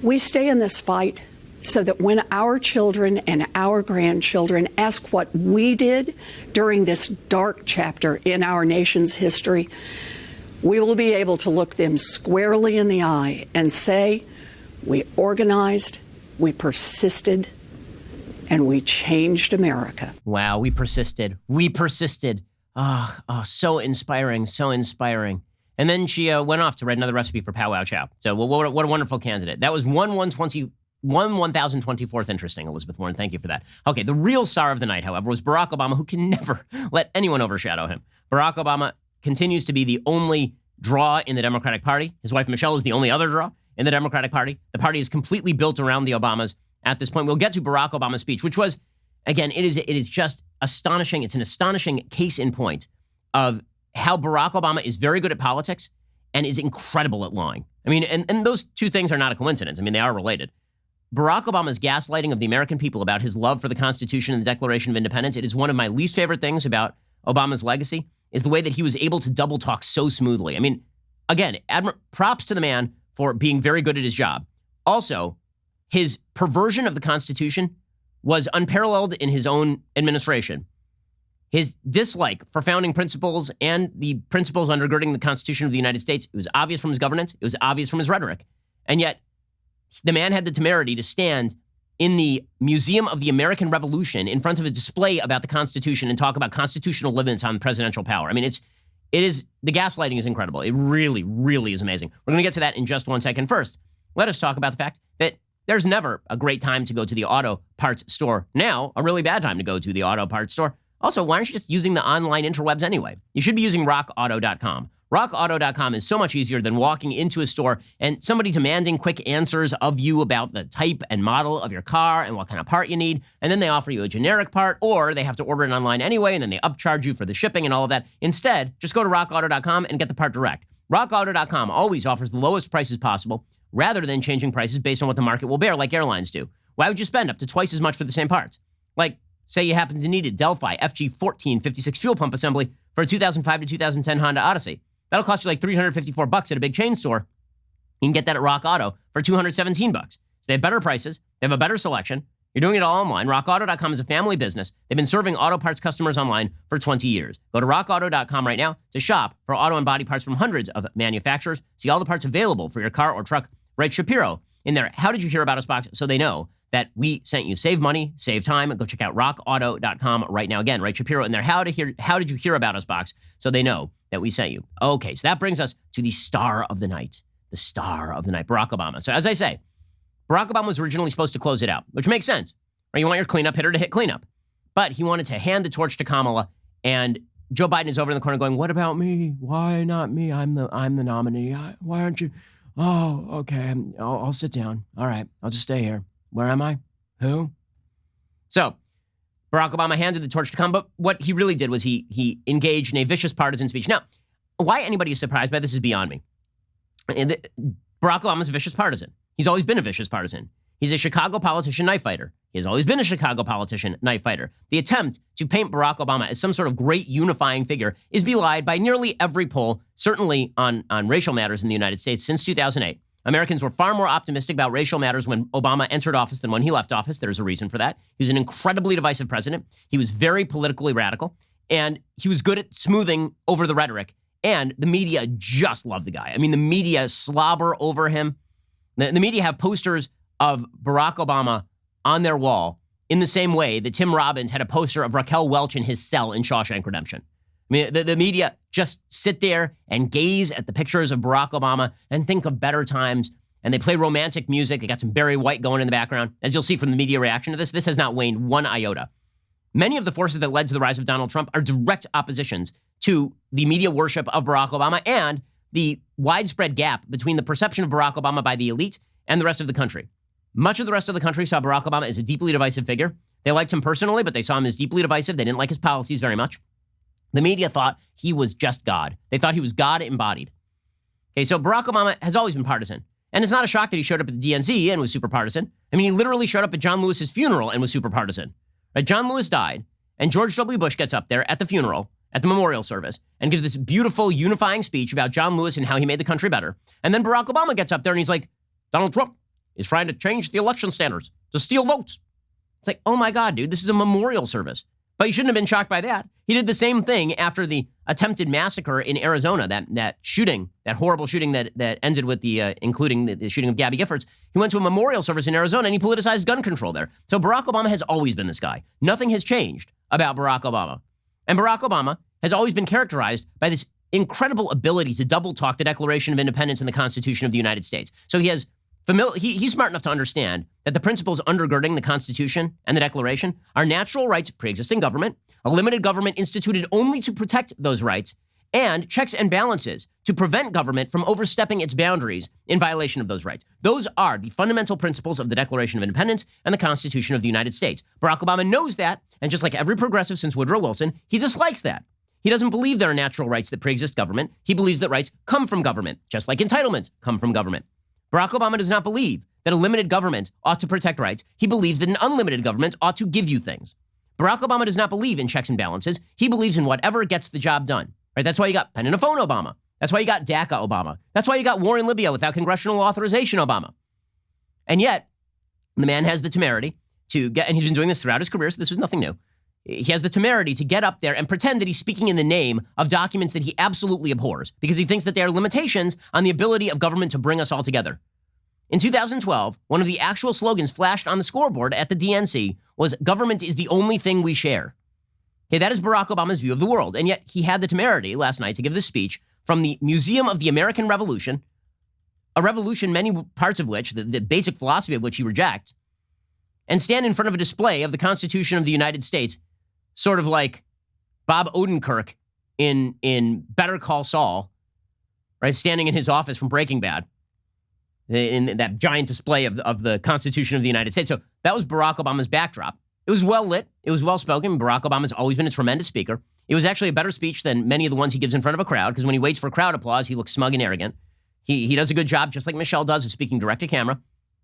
Speaker 9: We stay in this fight so that when our children and our grandchildren ask what we did during this dark chapter in our nation's history, we will be able to look them squarely in the eye and say, we organized, we persisted, and we changed America.
Speaker 1: Wow, we persisted. We persisted. Oh, so inspiring, so inspiring. And then she went off to write another recipe for Pow Wow Chow. So what a wonderful candidate. That was 1024th interesting, Elizabeth Warren. Thank you for that. Okay, the real star of the night, however, was Barack Obama, who can never let anyone overshadow him. Barack Obama continues to be the only draw in the Democratic Party. His wife, Michelle, is the only other draw in the Democratic Party. The party is completely built around the Obamas at this point. We'll get to Barack Obama's speech, which was, again, it is just astonishing. It's an astonishing case in point of how Barack Obama is very good at politics and is incredible at lying. I mean, and those two things are not a coincidence. I mean, they are related. Barack Obama's gaslighting of the American people about his love for the Constitution and the Declaration of Independence, it is one of my least favorite things about Obama's legacy, is the way that he was able to double talk so smoothly. I mean, again, props to the man for being very good at his job. Also, his perversion of the Constitution was unparalleled in his own administration. His dislike for founding principles and the principles undergirding the Constitution of the United States, it was obvious from his governance, it was obvious from his rhetoric. And yet, the man had the temerity to stand in the Museum of the American Revolution in front of a display about the Constitution and talk about constitutional limits on presidential power. I mean, the gaslighting is incredible. It really, really is amazing. We're going to get to that in just one second. First, let us talk about the fact that there's never a great time to go to the auto parts store. Now, a really bad time to go to the auto parts store. Also, why aren't you just using the online interwebs anyway? You should be using rockauto.com. RockAuto.com is so much easier than walking into a store and somebody demanding quick answers of you about the type and model of your car and what kind of part you need. And then they offer you a generic part, or they have to order it online anyway, and then they upcharge you for the shipping and all of that. Instead, just go to rockauto.com and get the part direct. RockAuto.com always offers the lowest prices possible rather than changing prices based on what the market will bear like airlines do. Why would you spend up to twice as much for the same parts? Like, say you happen to need a Delphi FG1456 fuel pump assembly for a 2005 to 2010 Honda Odyssey. That'll cost you like $354 at a big chain store. You can get that at Rock Auto for $217. So they have better prices. They have a better selection. You're doing it all online. RockAuto.com is a family business. They've been serving auto parts customers online for 20 years. Go to RockAuto.com right now to shop for auto and body parts from hundreds of manufacturers. See all the parts available for your car or truck. Write Shapiro in there. How did you hear about us box? So they know that we sent you. Save money, save time. Go check out rockauto.com right now. Again, write Shapiro in there. How did you hear about us box? So they know that we sent you. Okay, so that brings us to the star of the night. The star of the night, Barack Obama. So as I say, Barack Obama was originally supposed to close it out, which makes sense. Right? You want your cleanup hitter to hit cleanup. But he wanted to hand the torch to Kamala, and Joe Biden is over in the corner going, what about me? Why not me? I'm the nominee. Why aren't you? Oh, okay. I'll sit down. All right, I'll just stay here. Where am I? Who? So Barack Obama handed the torch to Kamala, but what he really did was he engaged in a vicious partisan speech. Now, why anybody is surprised by this is beyond me. Barack Obama's a vicious partisan. He's always been a vicious partisan. He's a Chicago politician knife fighter. He has always been a Chicago politician knife fighter. The attempt to paint Barack Obama as some sort of great unifying figure is belied by nearly every poll, certainly on racial matters in the United States since 2008. Americans were far more optimistic about racial matters when Obama entered office than when he left office. There's a reason for that. He was an incredibly divisive president. He was very politically radical, and he was good at smoothing over the rhetoric. And the media just loved the guy. I mean, the media slobber over him. The media have posters of Barack Obama on their wall in the same way that Tim Robbins had a poster of Raquel Welch in his cell in Shawshank Redemption. I mean, the media just sit there and gaze at the pictures of Barack Obama and think of better times. And they play romantic music. They got some Barry White going in the background. As you'll see from the media reaction to this has not waned one iota. Many of the forces that led to the rise of Donald Trump are direct oppositions to the media worship of Barack Obama and the widespread gap between the perception of Barack Obama by the elite and the rest of the country. Much of the rest of the country saw Barack Obama as a deeply divisive figure. They liked him personally, but they saw him as deeply divisive. They didn't like his policies very much. The media thought he was just God. They thought he was God embodied. Okay, so Barack Obama has always been partisan. And it's not a shock that he showed up at the DNC and was super partisan. I mean, he literally showed up at John Lewis's funeral and was super partisan. Right? John Lewis died, and George W. Bush gets up there at the funeral, at the memorial service, and gives this beautiful unifying speech about John Lewis and how he made the country better. And then Barack Obama gets up there and he's like, Donald Trump is trying to change the election standards to steal votes. It's like, oh my God, dude, this is a memorial service. But you shouldn't have been shocked by that. He did the same thing after the attempted massacre in Arizona, that shooting, that horrible shooting that ended with including the shooting of Gabby Giffords. He went to a memorial service in Arizona and he politicized gun control there. So Barack Obama has always been this guy. Nothing has changed about Barack Obama. And Barack Obama has always been characterized by this incredible ability to double talk the Declaration of Independence and the Constitution of the United States. So he's smart enough to understand that the principles undergirding the Constitution and the Declaration are natural rights of pre-existing government, a limited government instituted only to protect those rights, and checks and balances to prevent government from overstepping its boundaries in violation of those rights. Those are the fundamental principles of the Declaration of Independence and the Constitution of the United States. Barack Obama knows that, and just like every progressive since Woodrow Wilson, he dislikes that. He doesn't believe there are natural rights that pre-exist government. He believes that rights come from government, just like entitlements come from government. Barack Obama does not believe that a limited government ought to protect rights. He believes that an unlimited government ought to give you things. Barack Obama does not believe in checks and balances. He believes in whatever gets the job done. Right? That's why you got pen and a phone Obama. That's why you got DACA Obama. That's why you got war in Libya without congressional authorization Obama. And yet, the man has the temerity to get, and he's been doing this throughout his career, so this was nothing new. He has the temerity to get up there and pretend that he's speaking in the name of documents that he absolutely abhors because he thinks that they are limitations on the ability of government to bring us all together. In 2012, one of the actual slogans flashed on the scoreboard at the DNC was, "Government is the only thing we share." Okay, that is Barack Obama's view of the world. And yet he had the temerity last night to give this speech from the Museum of the American Revolution, a revolution many parts of which, the basic philosophy of which he rejects, and stand in front of a display of the Constitution of the United States, sort of like Bob Odenkirk in Better Call Saul, right, standing in his office from Breaking Bad, in that giant display of the Constitution of the United States. So that was Barack Obama's backdrop. It was well lit. It was well spoken. Barack Obama's always been a tremendous speaker. It was actually a better speech than many of the ones he gives in front of a crowd, because when he waits for crowd applause, he looks smug and arrogant. He does a good job, just like Michelle does, of speaking direct to camera.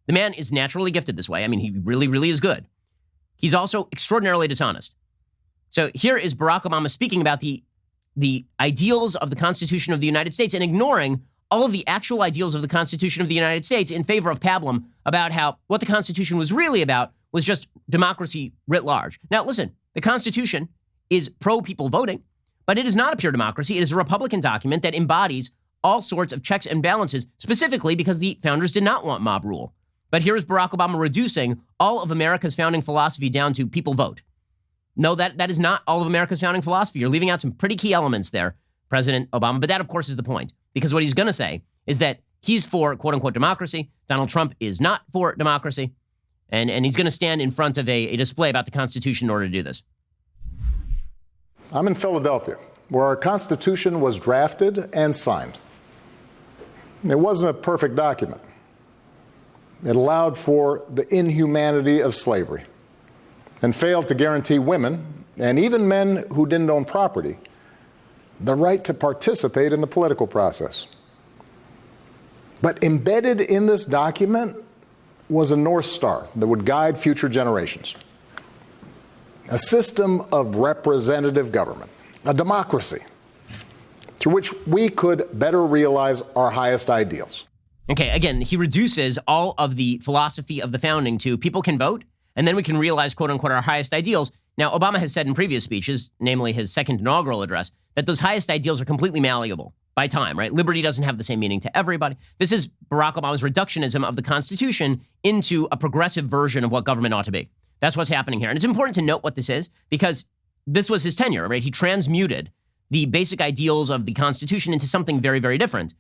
Speaker 1: The man is naturally gifted this way. I mean, he really, really is good. He's also extraordinarily dishonest. So here is Barack Obama speaking about the ideals of the Constitution of the United States and ignoring all of the actual ideals of the Constitution of the United States in favor of pablum about how what the Constitution was really about was just democracy writ large. Now, listen, the Constitution is pro-people voting, but it is not a pure democracy. It is a Republican document that embodies all sorts of checks and balances, specifically because the founders did not want mob rule. But here is Barack Obama reducing all of America's founding philosophy down to people vote. No, that is not all of America's founding philosophy. You're leaving out some pretty key elements there, President Obama. But that, of course, is the point. Because what he's going to say is that he's for, quote-unquote, democracy. Donald Trump is not for democracy. And he's going to stand in front of a display about the Constitution in order to do this.
Speaker 10: I'm in Philadelphia, where our Constitution was drafted and signed. It wasn't a perfect document. It allowed for the inhumanity of slavery and failed to guarantee women, and even men who didn't own property, the right to participate in the political process. But embedded in this document was a North Star that would guide future generations. A system of representative government, a democracy, through which we could better realize our highest ideals.
Speaker 1: Okay, again, he reduces all of the philosophy of the founding to people can vote, and then we can realize, quote unquote, our highest ideals. Now, Obama has said in previous speeches, namely his second inaugural address, that those highest ideals are completely malleable by time, right? Liberty doesn't have the same meaning to everybody. This is Barack Obama's reductionism of the Constitution into a progressive version of what government ought to be. That's what's happening here. And it's important to note what this is, because this was his tenure, right? He transmuted the basic ideals of the Constitution into something very, very different.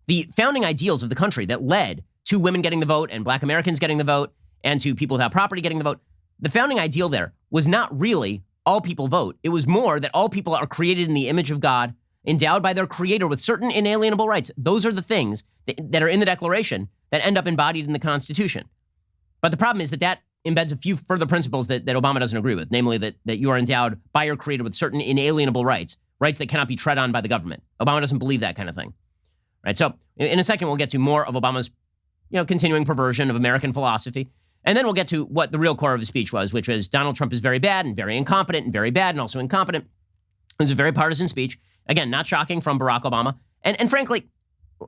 Speaker 1: The founding ideals of the country that led to women getting the vote and Black Americans getting the vote and to people without property getting the vote, the founding ideal there was not really all people vote. It was more that all people are created in the image of God, endowed by their creator with certain inalienable rights. Those are the things that are in the Declaration that end up embodied in the Constitution. But the problem is that embeds a few further principles that Obama doesn't agree with, namely that you are endowed by your creator with certain inalienable rights that cannot be tread on by the government. Obama doesn't believe that kind of thing. Right? So in a second, we'll get to more of Obama's continuing perversion of American philosophy. And then we'll get to what the real core of his speech was, which was Donald Trump is very bad and very incompetent and very bad and also incompetent. It was a very partisan speech. Again, not shocking from Barack Obama. And frankly,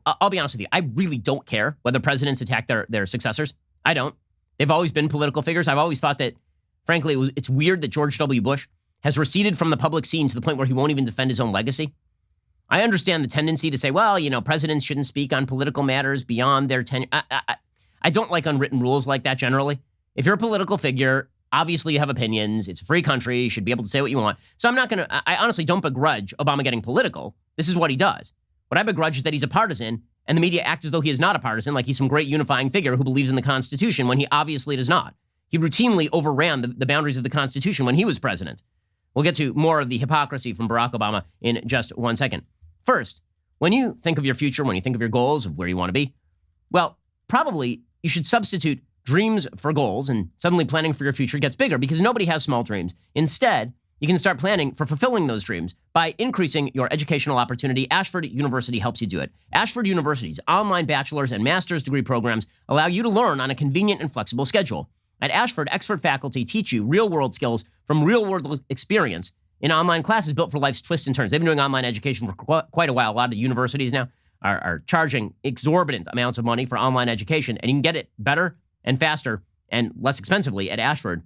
Speaker 1: I'll be honest with you, I really don't care whether presidents attack their successors. I don't. They've always been political figures. I've always thought that, frankly, it's weird that George W. Bush has receded from the public scene to the point where he won't even defend his own legacy. I understand the tendency to say, well, presidents shouldn't speak on political matters beyond their tenure. I don't like unwritten rules like that generally. If you're a political figure, obviously you have opinions. It's a free country. You should be able to say what you want. So I honestly don't begrudge Obama getting political. This is what he does. What I begrudge is that he's a partisan and the media act as though he is not a partisan, like he's some great unifying figure who believes in the Constitution when he obviously does not. He routinely overran the boundaries of the Constitution when he was president. We'll get to more of the hypocrisy from Barack Obama in just 1 second. First, when you think of your future, when you think of your goals of where you want to be, well, probably you should substitute dreams for goals, and suddenly planning for your future gets bigger because nobody has small dreams. Instead, you can start planning for fulfilling those dreams by increasing your educational opportunity. Ashford University helps you do it. Ashford University's online bachelor's and master's degree programs allow you to learn on a convenient and flexible schedule. At Ashford, expert faculty teach you real-world skills from real-world experience in online classes built for life's twists and turns. They've been doing online education for quite a while. A lot of universities now are charging exorbitant amounts of money for online education, and you can get it better and faster and less expensively at Ashford.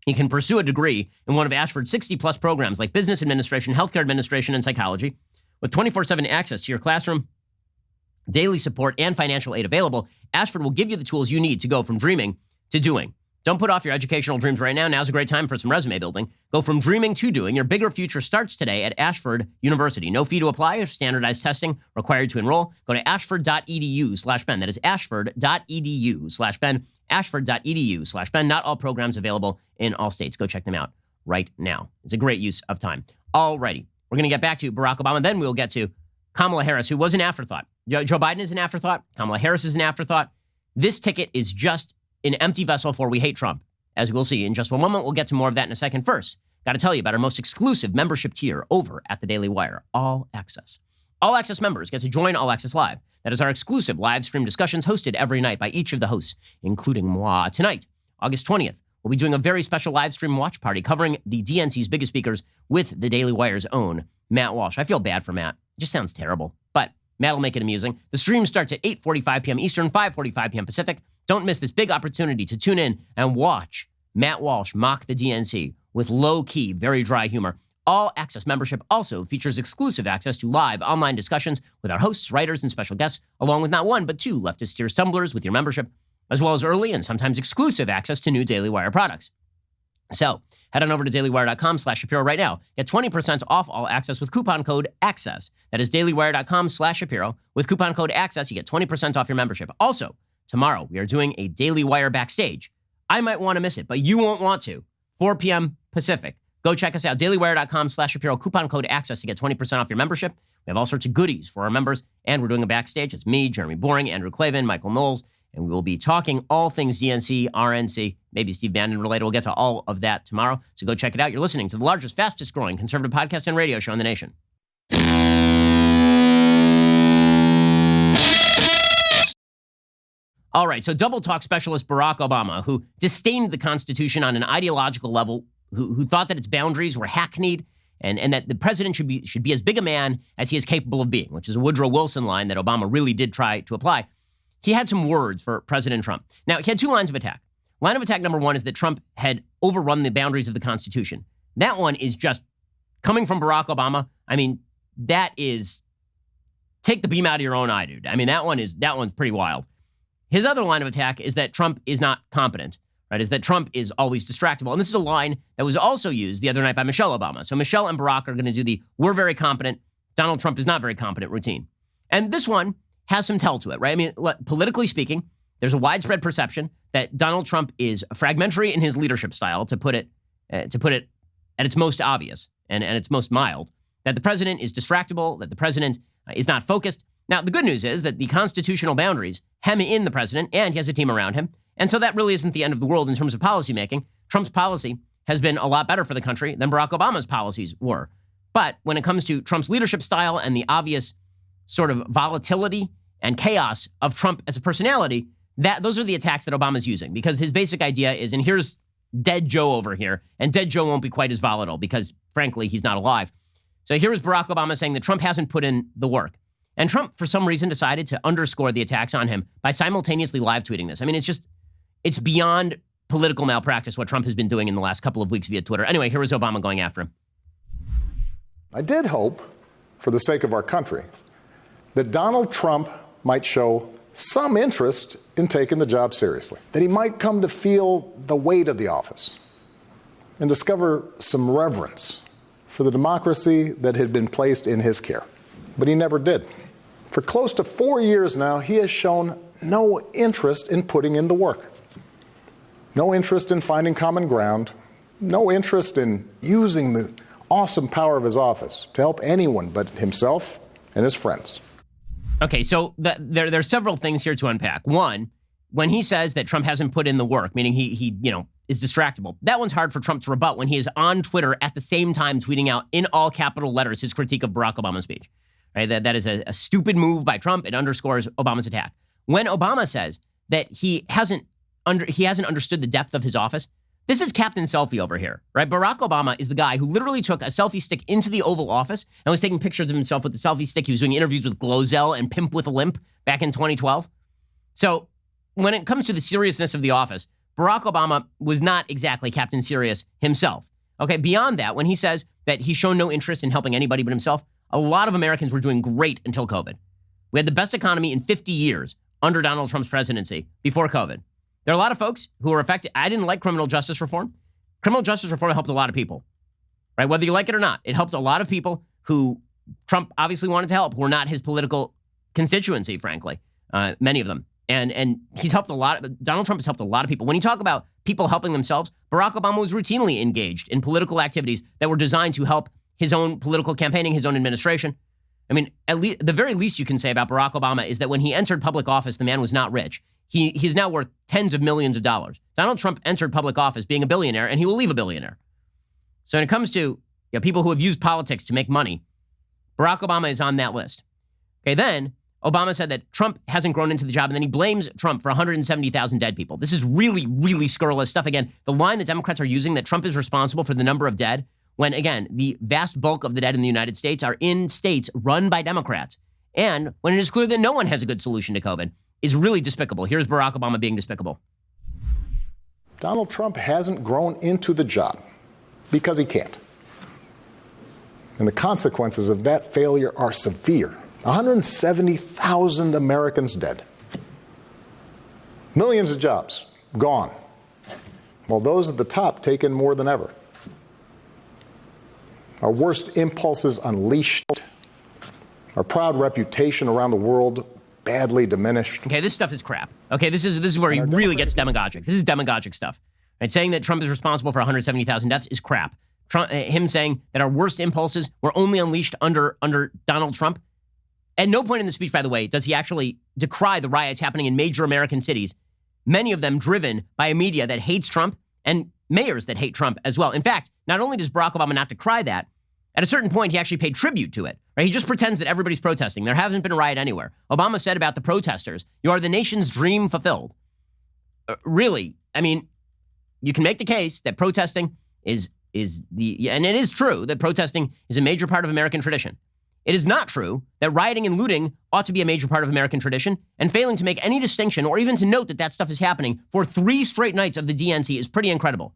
Speaker 1: You can pursue a degree in one of Ashford's 60-plus programs like business administration, healthcare administration, and psychology. With 24/7 access to your classroom, daily support, and financial aid available, Ashford will give you the tools you need to go from dreaming to doing. Don't put off your educational dreams right now. Now's a great time for some resume building. Go from dreaming to doing. Your bigger future starts today at Ashford University. No fee to apply or standardized testing required to enroll. Go to ashford.edu/Ben. That is ashford.edu/Ben. ashford.edu/Ben. Not all programs available in all states. Go check them out right now. It's a great use of time. All righty. We're going to get back to Barack Obama. Then we'll get to Kamala Harris, who was an afterthought. Joe Biden is an afterthought. Kamala Harris is an afterthought. This ticket is just an empty vessel for we hate Trump, as we'll see in just one moment. We'll get to more of that in a second. First, got to tell you about our most exclusive membership tier over at the Daily Wire, All Access. All Access members get to join All Access Live. That is our exclusive live stream discussions hosted every night by each of the hosts, including moi. Tonight, August 20th, we'll be doing a very special live stream watch party covering the DNC's biggest speakers with the Daily Wire's own Matt Walsh. I feel bad for Matt. It just sounds terrible, but Matt will make it amusing. The stream starts at 8:45 p.m. Eastern, 5:45 p.m. Pacific. Don't miss this big opportunity to tune in and watch Matt Walsh mock the DNC with low-key, very dry humor. All Access membership also features exclusive access to live online discussions with our hosts, writers, and special guests, along with not one, but two leftist tears tumblers with your membership, as well as early and sometimes exclusive access to new Daily Wire products. So head on over to dailywire.com/Shapiro right now. Get 20% off All Access with coupon code ACCESS. That is dailywire.com/Shapiro. With coupon code ACCESS, you get 20% off your membership. Also, tomorrow we are doing a Daily Wire backstage. I might want to miss it, but you won't want to. 4 p.m. Pacific. Go check us out. dailywire.com/Shapiro. Coupon code ACCESS to get 20% off your membership. We have all sorts of goodies for our members, and we're doing a backstage. It's me, Jeremy Boring, Andrew Clavin, Michael Knowles, and we will be talking all things DNC, RNC, maybe Steve Bannon related. We'll get to all of that tomorrow. So go check it out. You're listening to the largest, fastest growing conservative podcast and radio show in the nation. All right, so double talk specialist Barack Obama, who disdained the Constitution on an ideological level, who thought that its boundaries were hackneyed and that the president should be as big a man as he is capable of being, which is a Woodrow Wilson line that Obama really did try to apply. He had some words for President Trump. Now, he had two lines of attack. Line of attack number one is that Trump had overrun the boundaries of the Constitution. That one is just coming from Barack Obama. I mean, that is take the beam out of your own eye, dude. I mean, that one's pretty wild. His other line of attack is that Trump is not competent, right? Is that Trump is always distractible. And this is a line that was also used the other night by Michelle Obama. So Michelle and Barack are going to do the we're very competent, Donald Trump is not very competent routine. And this one has some tell to it, right? I mean, politically speaking, there's a widespread perception that Donald Trump is fragmentary in his leadership style, to put it at its most obvious and its most mild, that the president is distractible, that the president is not focused. Now, the good news is that the constitutional boundaries hem in the president, and he has a team around him, And so that really isn't the end of the world in terms of policymaking. Trump's policy has been a lot better for the country than Barack Obama's policies were. But when it comes to Trump's leadership style and the obvious sort of volatility and chaos of Trump as a personality, those are the attacks that Obama's using, because his basic idea is, and here's dead Joe over here, and dead Joe won't be quite as volatile because, frankly, he's not alive. So here is Barack Obama saying that Trump hasn't put in the work. And Trump, for some reason, decided to underscore the attacks on him by simultaneously live tweeting this. I mean, it's beyond political malpractice what Trump has been doing in the last couple of weeks via Twitter. Anyway, here was Obama going after him.
Speaker 10: I did hope, for the sake of our country, that Donald Trump might show some interest in taking the job seriously, that he might come to feel the weight of the office and discover some reverence for the democracy that had been placed in his care. But he never did. For close to 4 years now, he has shown no interest in putting in the work, no interest in finding common ground, no interest in using the awesome power of his office to help anyone but himself and his friends.
Speaker 1: Okay, so there are several things here to unpack. One, when he says that Trump hasn't put in the work, meaning he is distractible, that one's hard for Trump to rebut when he is on Twitter at the same time tweeting out in all capital letters his critique of Barack Obama's speech. Right? That is a stupid move by Trump. It underscores Obama's attack. When Obama says that he hasn't understood the depth of his office, this is Captain Selfie over here, right? Barack Obama is the guy who literally took a selfie stick into the Oval Office and was taking pictures of himself with the selfie stick. He was doing interviews with Glozell and Pimp with a Limp back in 2012. So when it comes to the seriousness of the office, Barack Obama was not exactly Captain Serious himself. Okay, beyond that, when he says that he's shown no interest in helping anybody but himself, a lot of Americans were doing great until COVID. We had the best economy in 50 years under Donald Trump's presidency before COVID. There are a lot of folks who are affected. I didn't like criminal justice reform. Criminal justice reform helped a lot of people, right? Whether you like it or not, it helped a lot of people who Trump obviously wanted to help, who were not his political constituency, frankly, many of them. And he's helped a lot. Donald Trump has helped a lot of people. When you talk about people helping themselves, Barack Obama was routinely engaged in political activities that were designed to help his own political campaigning, his own administration. I mean, at least the very least you can say about Barack Obama is that when he entered public office, the man was not rich. He's now worth tens of millions of dollars. Donald Trump entered public office being a billionaire, and he will leave a billionaire. So when it comes to people who have used politics to make money, Barack Obama is on that list. Okay, then Obama said that Trump hasn't grown into the job, and then he blames Trump for 170,000 dead people. This is really, really scurrilous stuff. Again, the line that Democrats are using that Trump is responsible for the number of dead, when, again, the vast bulk of the dead in the United States are in states run by Democrats. And when it is clear that no one has a good solution to COVID, is really despicable. Here's Barack Obama being despicable.
Speaker 10: Donald Trump hasn't grown into the job because he can't. And the consequences of that failure are severe. 170,000 Americans dead. Millions of jobs gone. While those at the top take in more than ever. Our worst impulses unleashed. Our proud reputation around the world badly diminished.
Speaker 1: Okay, this stuff is crap. Okay, this is where he really gets demagogic. This is demagogic stuff. Right? Saying that Trump is responsible for 170,000 deaths is crap. Him saying that our worst impulses were only unleashed under Donald Trump. At no point in the speech, by the way, does he actually decry the riots happening in major American cities, many of them driven by a media that hates Trump and mayors that hate Trump as well. In fact, not only does Barack Obama not decry that, at a certain point, he actually paid tribute to it. Right? He just pretends that everybody's protesting. There hasn't been a riot anywhere. Obama said about the protesters, "You are the nation's dream fulfilled." Really, I mean, you can make the case that protesting and it is true that protesting is a major part of American tradition. It is not true that rioting and looting ought to be a major part of American tradition, and failing to make any distinction or even to note that stuff is happening for 3 straight nights of the DNC is pretty incredible.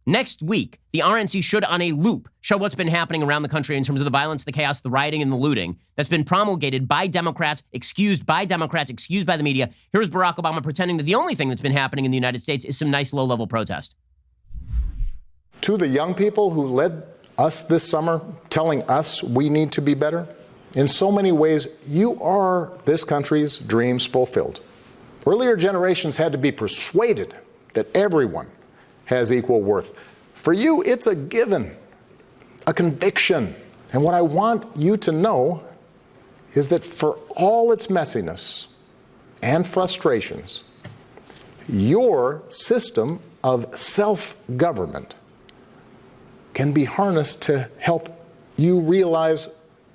Speaker 1: Next week, the RNC should, on a loop, show what's been happening around the country in terms of the violence, the chaos, the rioting, and the looting that's been promulgated by Democrats, excused by the media. Here's Barack Obama pretending that the only thing that's been happening in the United States is some nice low-level protest.
Speaker 10: To the young people who led us this summer, telling us we need to be better, in so many ways, you are this country's dreams fulfilled. Earlier generations had to be persuaded that everyone has equal worth. For you, it's a given, a conviction. And what I want you to know is that for all its messiness and frustrations, your system of self-government can be harnessed to help you realize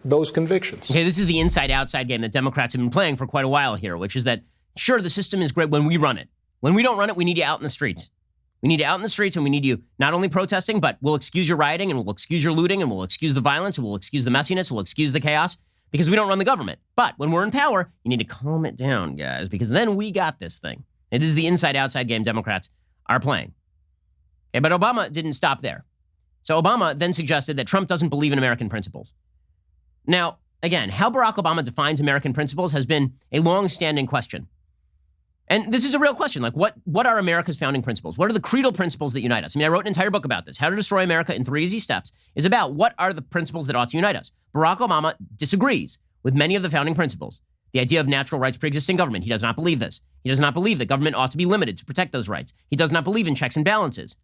Speaker 10: those convictions.
Speaker 1: Okay, this is the inside-outside game that Democrats have been playing for quite a while here, which is that, sure, the system is great when we run it. When we don't run it, we need you out in the streets. We need you out in the streets, and we need you not only protesting, but we'll excuse your rioting, and we'll excuse your looting, and we'll excuse the violence, and we'll excuse the messiness, we'll excuse the chaos, because we don't run the government. But when we're in power, you need to calm it down, guys, because then we got this thing. And this is the inside-outside game Democrats are playing. Okay, but Obama didn't stop there. So Obama then suggested that Trump doesn't believe in American principles. Now, again, how Barack Obama defines American principles has been a long-standing question. And this is a real question. Like, what are America's founding principles? What are the creedal principles that unite us? I mean, I wrote an entire book about this. How to Destroy America in 3 Easy Steps is about what are the principles that ought to unite us. Barack Obama disagrees with many of the founding principles. The idea of natural rights pre-existing government. He does not believe this. He does not believe that government ought to be limited to protect those rights. He does not believe in checks and balances.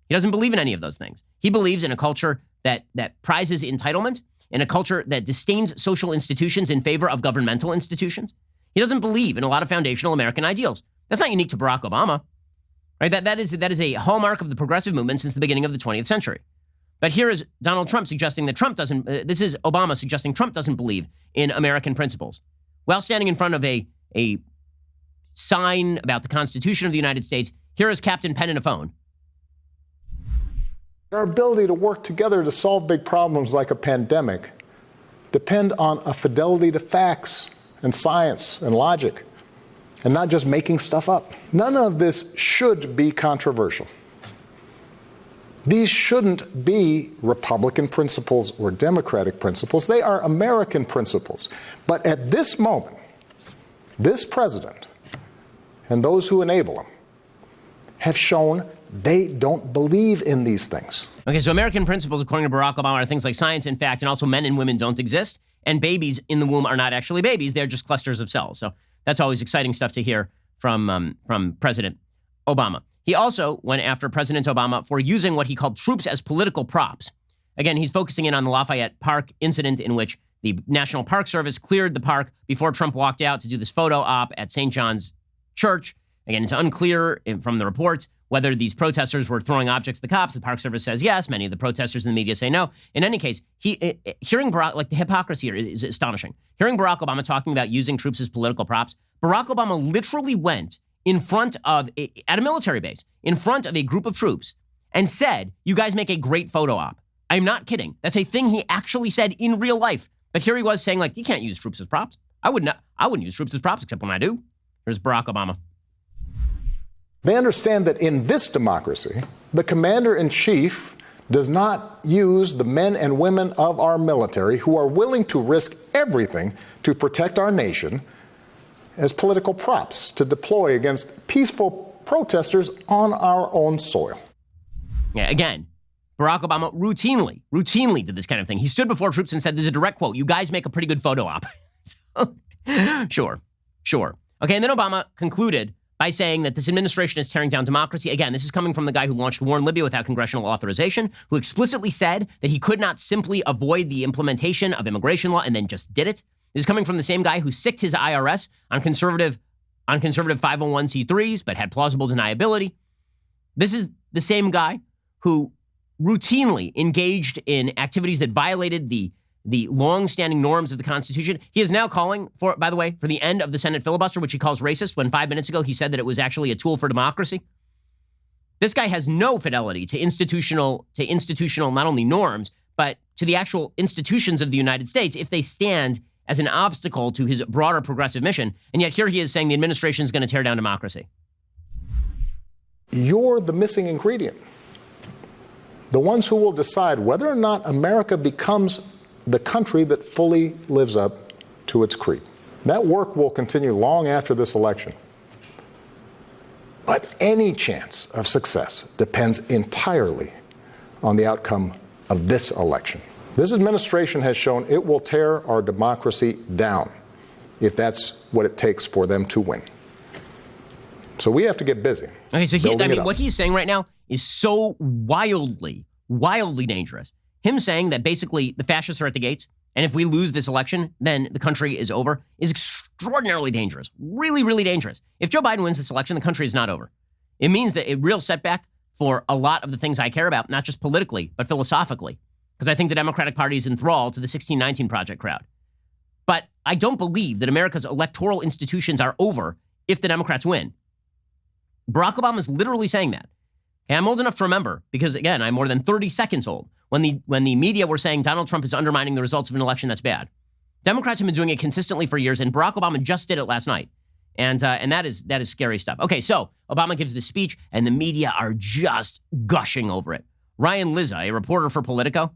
Speaker 1: He doesn't believe in any of those things. He believes in a culture that prizes entitlement, in a culture that disdains social institutions in favor of governmental institutions. He doesn't believe in a lot of foundational American ideals. That's not unique to Barack Obama, right? That is a hallmark of the progressive movement since the beginning of the 20th century. But here is Donald Trump suggesting that Trump doesn't, this is Obama suggesting Trump doesn't believe in American principles. While standing in front of a sign about the Constitution of the United States, here is Captain Pen and a phone.
Speaker 10: Our ability to work together to solve big problems like a pandemic depend on a fidelity to facts and science and logic, and not just making stuff up. None of this should be controversial. These shouldn't be Republican principles or Democratic principles. They are American principles. But at this moment, this president and those who enable him have shown they don't believe in these things.
Speaker 1: Okay, so American principles, according to Barack Obama, are things like science and fact, and also men and women don't exist, and babies in the womb are not actually babies. They're just clusters of cells. So that's always exciting stuff to hear from President Obama. He also went after President Obama for using what he called troops as political props. Again, he's focusing in on the Lafayette Park incident in which the National Park Service cleared the park before Trump walked out to do this photo op at St. John's Church. Again, it's unclear from the reports whether these protesters were throwing objects at the cops. The Park Service says yes. Many of the protesters in the media say no. In any case, hearing Barack, like the hypocrisy here is astonishing. Hearing Barack Obama talking about using troops as political props, Barack Obama literally went in front of, at a military base, in front of a group of troops and said, "You guys make a great photo op." I'm not kidding. That's a thing he actually said in real life. But here he was saying, like, you can't use troops as props. I wouldn't use troops as props except when I do. Here's Barack Obama.
Speaker 10: They understand that in this democracy, the commander-in-chief does not use the men and women of our military who are willing to risk everything to protect our nation as political props to deploy against peaceful protesters on our own soil.
Speaker 1: Yeah, again, Barack Obama routinely did this kind of thing. He stood before troops and said, "This is a direct quote, you guys make a pretty good photo op." Sure. Okay, and then Obama concluded by saying that this administration is tearing down democracy. Again, this is coming from the guy who launched war in Libya without congressional authorization, who explicitly said that he could not simply avoid the implementation of immigration law and then just did it. This is coming from the same guy who sicked his IRS on conservative 501c3s, but had plausible deniability. This is the same guy who routinely engaged in activities that violated the long-standing norms of the Constitution. He is now calling for, by the way, for the end of the Senate filibuster, which he calls racist, when 5 minutes ago he said that it was actually a tool for democracy. This guy has no fidelity to institutional not only norms, but to the actual institutions of the United States if they stand as an obstacle to his broader progressive mission. And yet here he is saying the administration is going to tear down democracy.
Speaker 10: You're the missing ingredient. The ones who will decide whether or not America becomes the country that fully lives up to its creed. That work will continue long after this election. But any chance of success depends entirely on the outcome of this election. This administration has shown it will tear our democracy down if that's what it takes for them to win. So we have to get busy.
Speaker 1: Okay, so what he's saying right now is so wildly dangerous. Him saying that basically the fascists are at the gates, and if we lose this election, then the country is over, is extraordinarily dangerous. Really, really dangerous. If Joe Biden wins this election, the country is not over. It means that a real setback for a lot of the things I care about, not just politically, but philosophically, because I think the Democratic Party is enthralled to the 1619 Project crowd. But I don't believe that America's electoral institutions are over if the Democrats win. Barack Obama is literally saying that. Okay, I'm old enough to remember, because again, I'm more than 30 seconds old, when the media were saying Donald Trump is undermining the results of an election that's bad. Democrats have been doing it consistently for years, and Barack Obama just did it last night. And that is scary stuff. Okay, so Obama gives this speech, and the media are just gushing over it. Ryan Lizza, a reporter for Politico,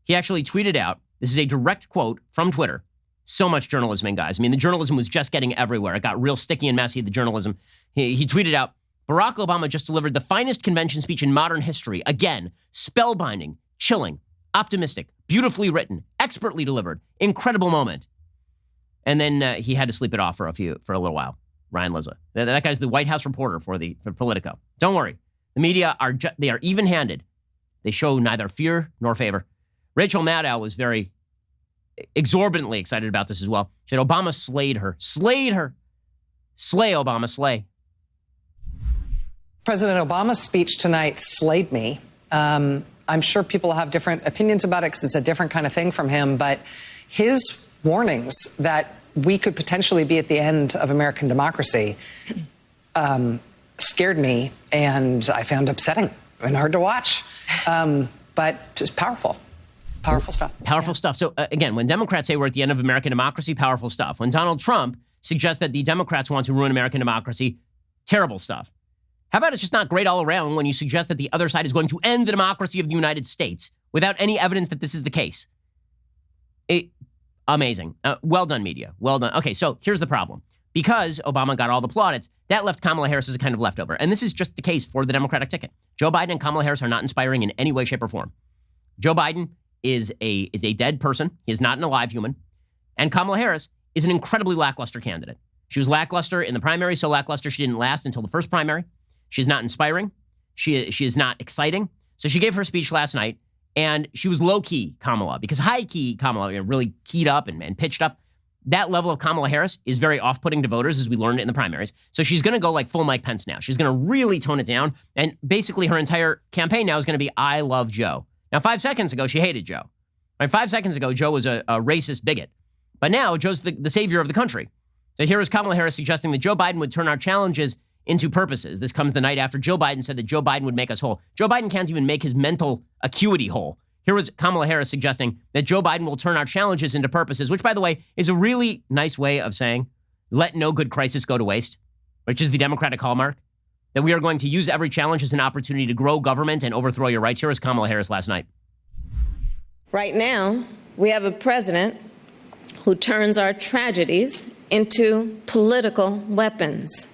Speaker 1: he actually tweeted out, this is a direct quote from Twitter. So much journalism in, guys. I mean, the journalism was just getting everywhere. It got real sticky and messy, the journalism. He tweeted out, Barack Obama just delivered the finest convention speech in modern history. Again, spellbinding, chilling, optimistic, beautifully written, expertly delivered, incredible moment. And then he had to sleep it off for a little while. Ryan Lizza. That guy's the White House reporter for Politico. Don't worry. The media are even-handed. They show neither fear nor favor. Rachel Maddow was very exorbitantly excited about this as well. She said Obama slayed her. Slayed her. Slay, Obama, slay.
Speaker 11: President Obama's speech tonight slayed me. I'm sure people have different opinions about it because it's a different kind of thing from him, but his warnings that we could potentially be at the end of American democracy scared me, and I found upsetting and hard to watch, but just powerful. Powerful stuff.
Speaker 1: Powerful stuff. So again, when Democrats say we're at the end of American democracy, powerful stuff. When Donald Trump suggests that the Democrats want to ruin American democracy, terrible stuff. How about it's just not great all around when you suggest that the other side is going to end the democracy of the United States without any evidence that this is the case? Amazing. Well done, media. Well done. Okay, so here's the problem. Because Obama got all the plaudits, that left Kamala Harris as a kind of leftover. And this is just the case for the Democratic ticket. Joe Biden and Kamala Harris are not inspiring in any way, shape, or form. Joe Biden is a dead person. He is not an alive human. And Kamala Harris is an incredibly lackluster candidate. She was lackluster in the primary, so lackluster she didn't last until the first primary. She's not inspiring. She is not exciting. So she gave her speech last night, and she was low-key Kamala, because high-key Kamala, really keyed up and pitched up. That level of Kamala Harris is very off-putting to voters, as we learned in the primaries. So she's going to go like full Mike Pence now. She's going to really tone it down. And basically her entire campaign now is going to be, I love Joe. Now, 5 seconds ago, she hated Joe. Right, 5 seconds ago, Joe was a racist bigot. But now, Joe's the savior of the country. So here is Kamala Harris suggesting that Joe Biden would turn our challenges into purposes. This comes the night after Joe Biden said that Joe Biden would make us whole. Joe Biden can't even make his mental acuity whole. Here was Kamala Harris suggesting that Joe Biden will turn our challenges into purposes, which, by the way, is a really nice way of saying, let no good crisis go to waste, which is the Democratic hallmark, that we are going to use every challenge as an opportunity to grow government and overthrow your rights. Here was Kamala Harris last night.
Speaker 12: Right now, we have a president who turns our tragedies into political weapons.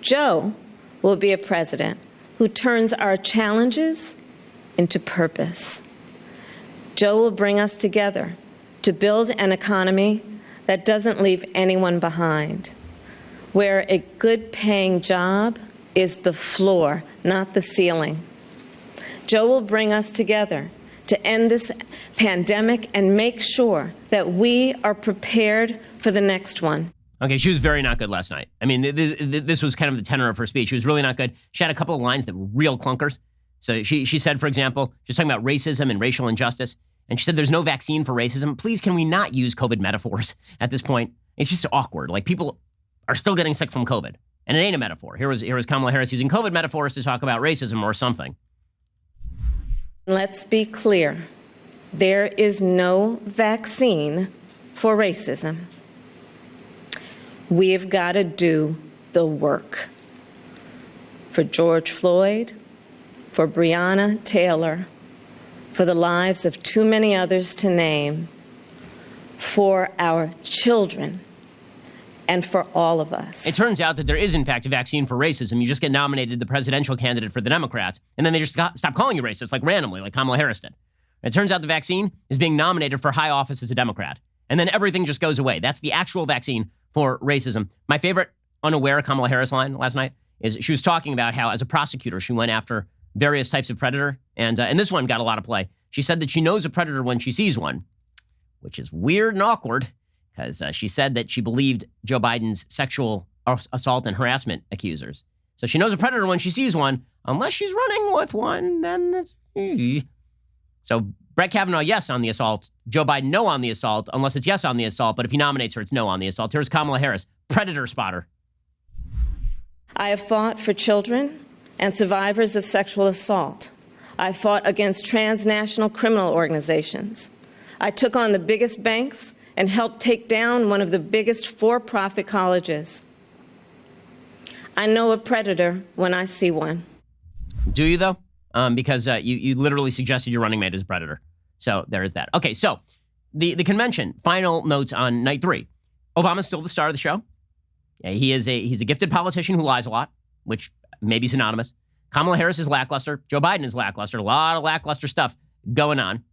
Speaker 12: Joe will be a president who turns our challenges into purpose. Joe will bring us together to build an economy that doesn't leave anyone behind, where a good-paying job is the floor, not the ceiling. Joe will bring us together to end this pandemic and make sure that we are prepared for the next one.
Speaker 1: Okay, she was very not good last night. I mean, this was kind of the tenor of her speech. She was really not good. She had a couple of lines that were real clunkers. So she said, for example, she was talking about racism and racial injustice, and she said there's no vaccine for racism. Please, can we not use COVID metaphors at this point? It's just awkward. Like, people are still getting sick from COVID, and it ain't a metaphor. Here was Kamala Harris using COVID metaphors to talk about racism or something.
Speaker 12: Let's be clear. There is no vaccine for racism. We've got to do the work. For George Floyd, for Breonna Taylor, for the lives of too many others to name, for our children, and for all of us.
Speaker 1: It turns out that there is, in fact, a vaccine for racism. You just get nominated the presidential candidate for the Democrats, and then they just stop calling you racist, like randomly, like Kamala Harris did. It turns out the vaccine is being nominated for high office as a Democrat, and then everything just goes away. That's the actual vaccine for racism. My favorite unaware Kamala Harris line last night is she was talking about how, as a prosecutor, she went after various types of predator, and this one got a lot of play. She said that she knows a predator when she sees one, which is weird and awkward, because she said that she believed Joe Biden's sexual assault and harassment accusers. So she knows a predator when she sees one, unless she's running with one, then it's... So Brett Kavanaugh, yes on the assault. Joe Biden, no on the assault, unless it's yes on the assault. But if he nominates her, it's no on the assault. Here's Kamala Harris, predator spotter.
Speaker 12: I have fought for children and survivors of sexual assault. I fought against transnational criminal organizations. I took on the biggest banks and helped take down one of the biggest for-profit colleges. I know a predator when I see one.
Speaker 1: Do you, though? Because you literally suggested your running mate is a predator. So there is that. Okay, so the convention, final notes on night 3. Obama's still the star of the show. Yeah, he's a gifted politician who lies a lot, which may be synonymous. Kamala Harris is lackluster. Joe Biden is lackluster. A lot of lackluster stuff going on.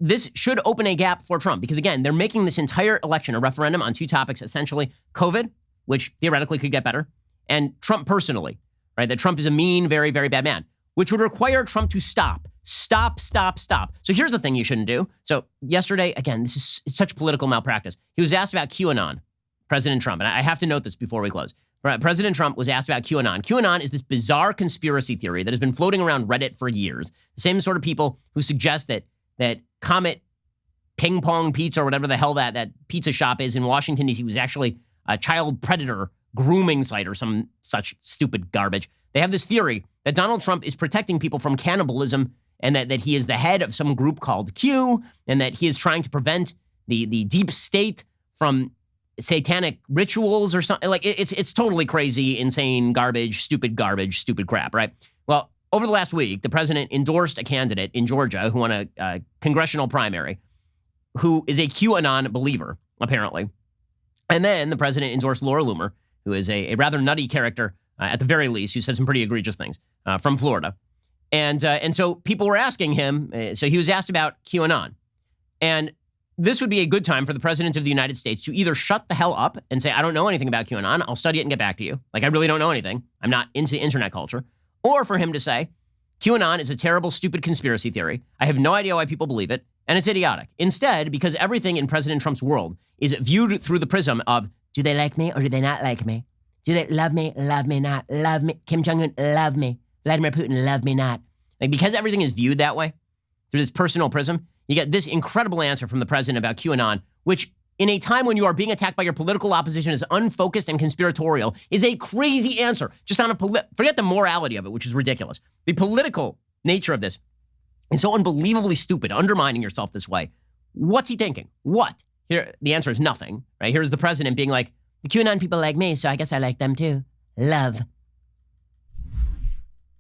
Speaker 1: This should open a gap for Trump because, again, they're making this entire election a referendum on 2 topics, essentially COVID, which theoretically could get better, and Trump personally, right? That Trump is a mean, very, very bad man, which would require Trump to stop. So here's the thing you shouldn't do. So yesterday, again, this is such political malpractice. He was asked about QAnon, President Trump, and I have to note this before we close. President Trump was asked about QAnon. QAnon is this bizarre conspiracy theory that has been floating around Reddit for years. The same sort of people who suggest that Comet Ping Pong Pizza or whatever the hell that pizza shop is in Washington, D.C. was actually a child predator grooming site or some such stupid garbage. They have this theory that Donald Trump is protecting people from cannibalism and that he is the head of some group called Q and that he is trying to prevent the deep state from satanic rituals or something. Like it's totally crazy, insane garbage, stupid crap, right? Well, over the last week, the president endorsed a candidate in Georgia who won a congressional primary who is a QAnon believer, apparently. And then the president endorsed Laura Loomer, who is a rather nutty character, at the very least, who said some pretty egregious things from Florida. And so people were asking him, so he was asked about QAnon. And this would be a good time for the president of the United States to either shut the hell up and say, I don't know anything about QAnon. I'll study it and get back to you. Like, I really don't know anything. I'm not into internet culture. Or for him to say, QAnon is a terrible, stupid conspiracy theory. I have no idea why people believe it, and it's idiotic. Instead, because everything in President Trump's world is viewed through the prism of, do they like me or do they not like me? Do they love me, not love me? Kim Jong-un, love me. Vladimir Putin, love me, not. Like, because everything is viewed that way, through this personal prism, you get this incredible answer from the president about QAnon, which in a time when you are being attacked by your political opposition as unfocused and conspiratorial is a crazy answer. Just on forget the morality of it, which is ridiculous. The political nature of this is so unbelievably stupid, undermining yourself this way. What's he thinking? What? Here, the answer is nothing, right? Here's the president being like, the QAnon people like me, so I guess I like them too. Love.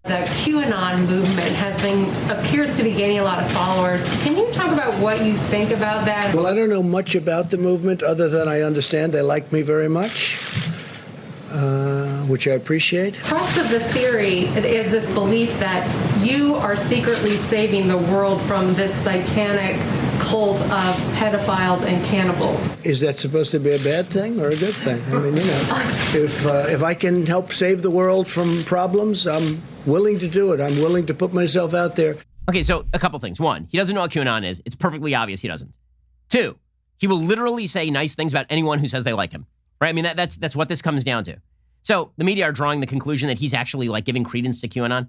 Speaker 13: The QAnon movement appears to be gaining a lot of followers. Can you talk about what you think about that?
Speaker 14: Well, I don't know much about the movement other than I understand they like me very much, which I appreciate.
Speaker 13: The crux of the theory is this belief that you are secretly saving the world from this satanic cult of pedophiles and cannibals.
Speaker 14: Is that supposed to be a bad thing or a good thing? I mean, if I can help save the world from problems, I'm willing to do it. I'm willing to put myself out there.
Speaker 1: Okay, so a couple things. One, he doesn't know what QAnon is. It's perfectly obvious he doesn't. Two, he will literally say nice things about anyone who says they like him. Right? I mean, that's what this comes down to. So the media are drawing the conclusion that he's actually like giving credence to QAnon.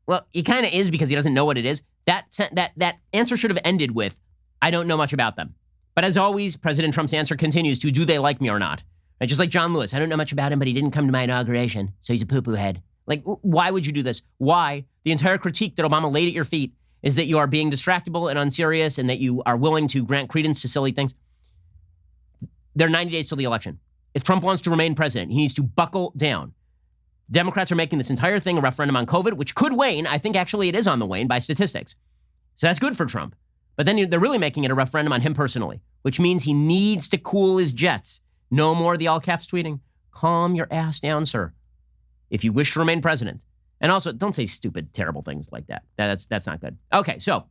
Speaker 1: Well, he kind of is because he doesn't know what it is. That answer should have ended with, I don't know much about them. But as always, President Trump's answer continues to, do they like me or not? Right? Just like John Lewis. I don't know much about him, but he didn't come to my inauguration, so he's a poo-poo head. Like, why would you do this? Why? The entire critique that Obama laid at your feet is that you are being distractible and unserious and that you are willing to grant credence to silly things. There are 90 days till the election. If Trump wants to remain president, he needs to buckle down. Democrats are making this entire thing a referendum on COVID, which could wane. I think actually it is on the wane by statistics. So that's good for Trump. But then they're really making it a referendum on him personally, which means he needs to cool his jets. No more of the all caps tweeting. Calm your ass down, sir, if you wish to remain president. And also, don't say stupid, terrible things like that. That's not good. Okay, so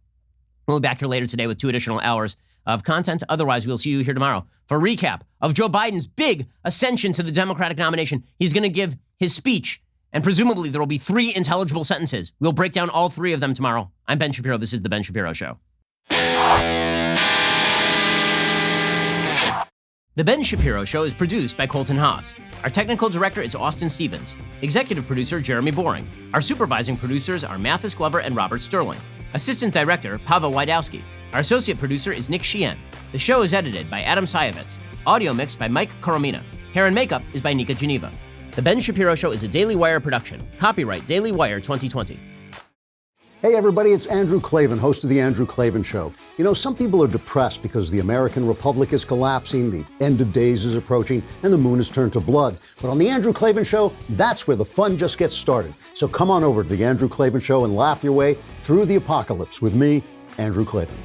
Speaker 1: we'll be back here later today with 2 additional hours of content. Otherwise, we'll see you here tomorrow for a recap of Joe Biden's big ascension to the Democratic nomination. He's going to give his speech, and presumably there will be 3 intelligible sentences. We'll break down all 3 of them tomorrow. I'm Ben Shapiro. This is The Ben Shapiro Show. The Ben Shapiro Show is produced by Colton Haas. Our technical director is Austin Stevens. Executive producer, Jeremy Boring. Our supervising producers are Mathis Glover and Robert Sterling. Assistant director, Pava Wydowski. Our associate producer is Nick Sheehan. The show is edited by Adam Sayevitz. Audio mixed by Mike Coromina. Hair and makeup is by Nika Geneva. The Ben Shapiro Show is a Daily Wire production. Copyright Daily Wire 2020.
Speaker 15: Hey everybody, it's Andrew Klavan, host of The Andrew Klavan Show. You know, some people are depressed because the American Republic is collapsing, the end of days is approaching, and the moon has turned to blood. But on The Andrew Klavan Show, that's where the fun just gets started. So come on over to The Andrew Klavan Show and laugh your way through the apocalypse with me, Andrew Klavan.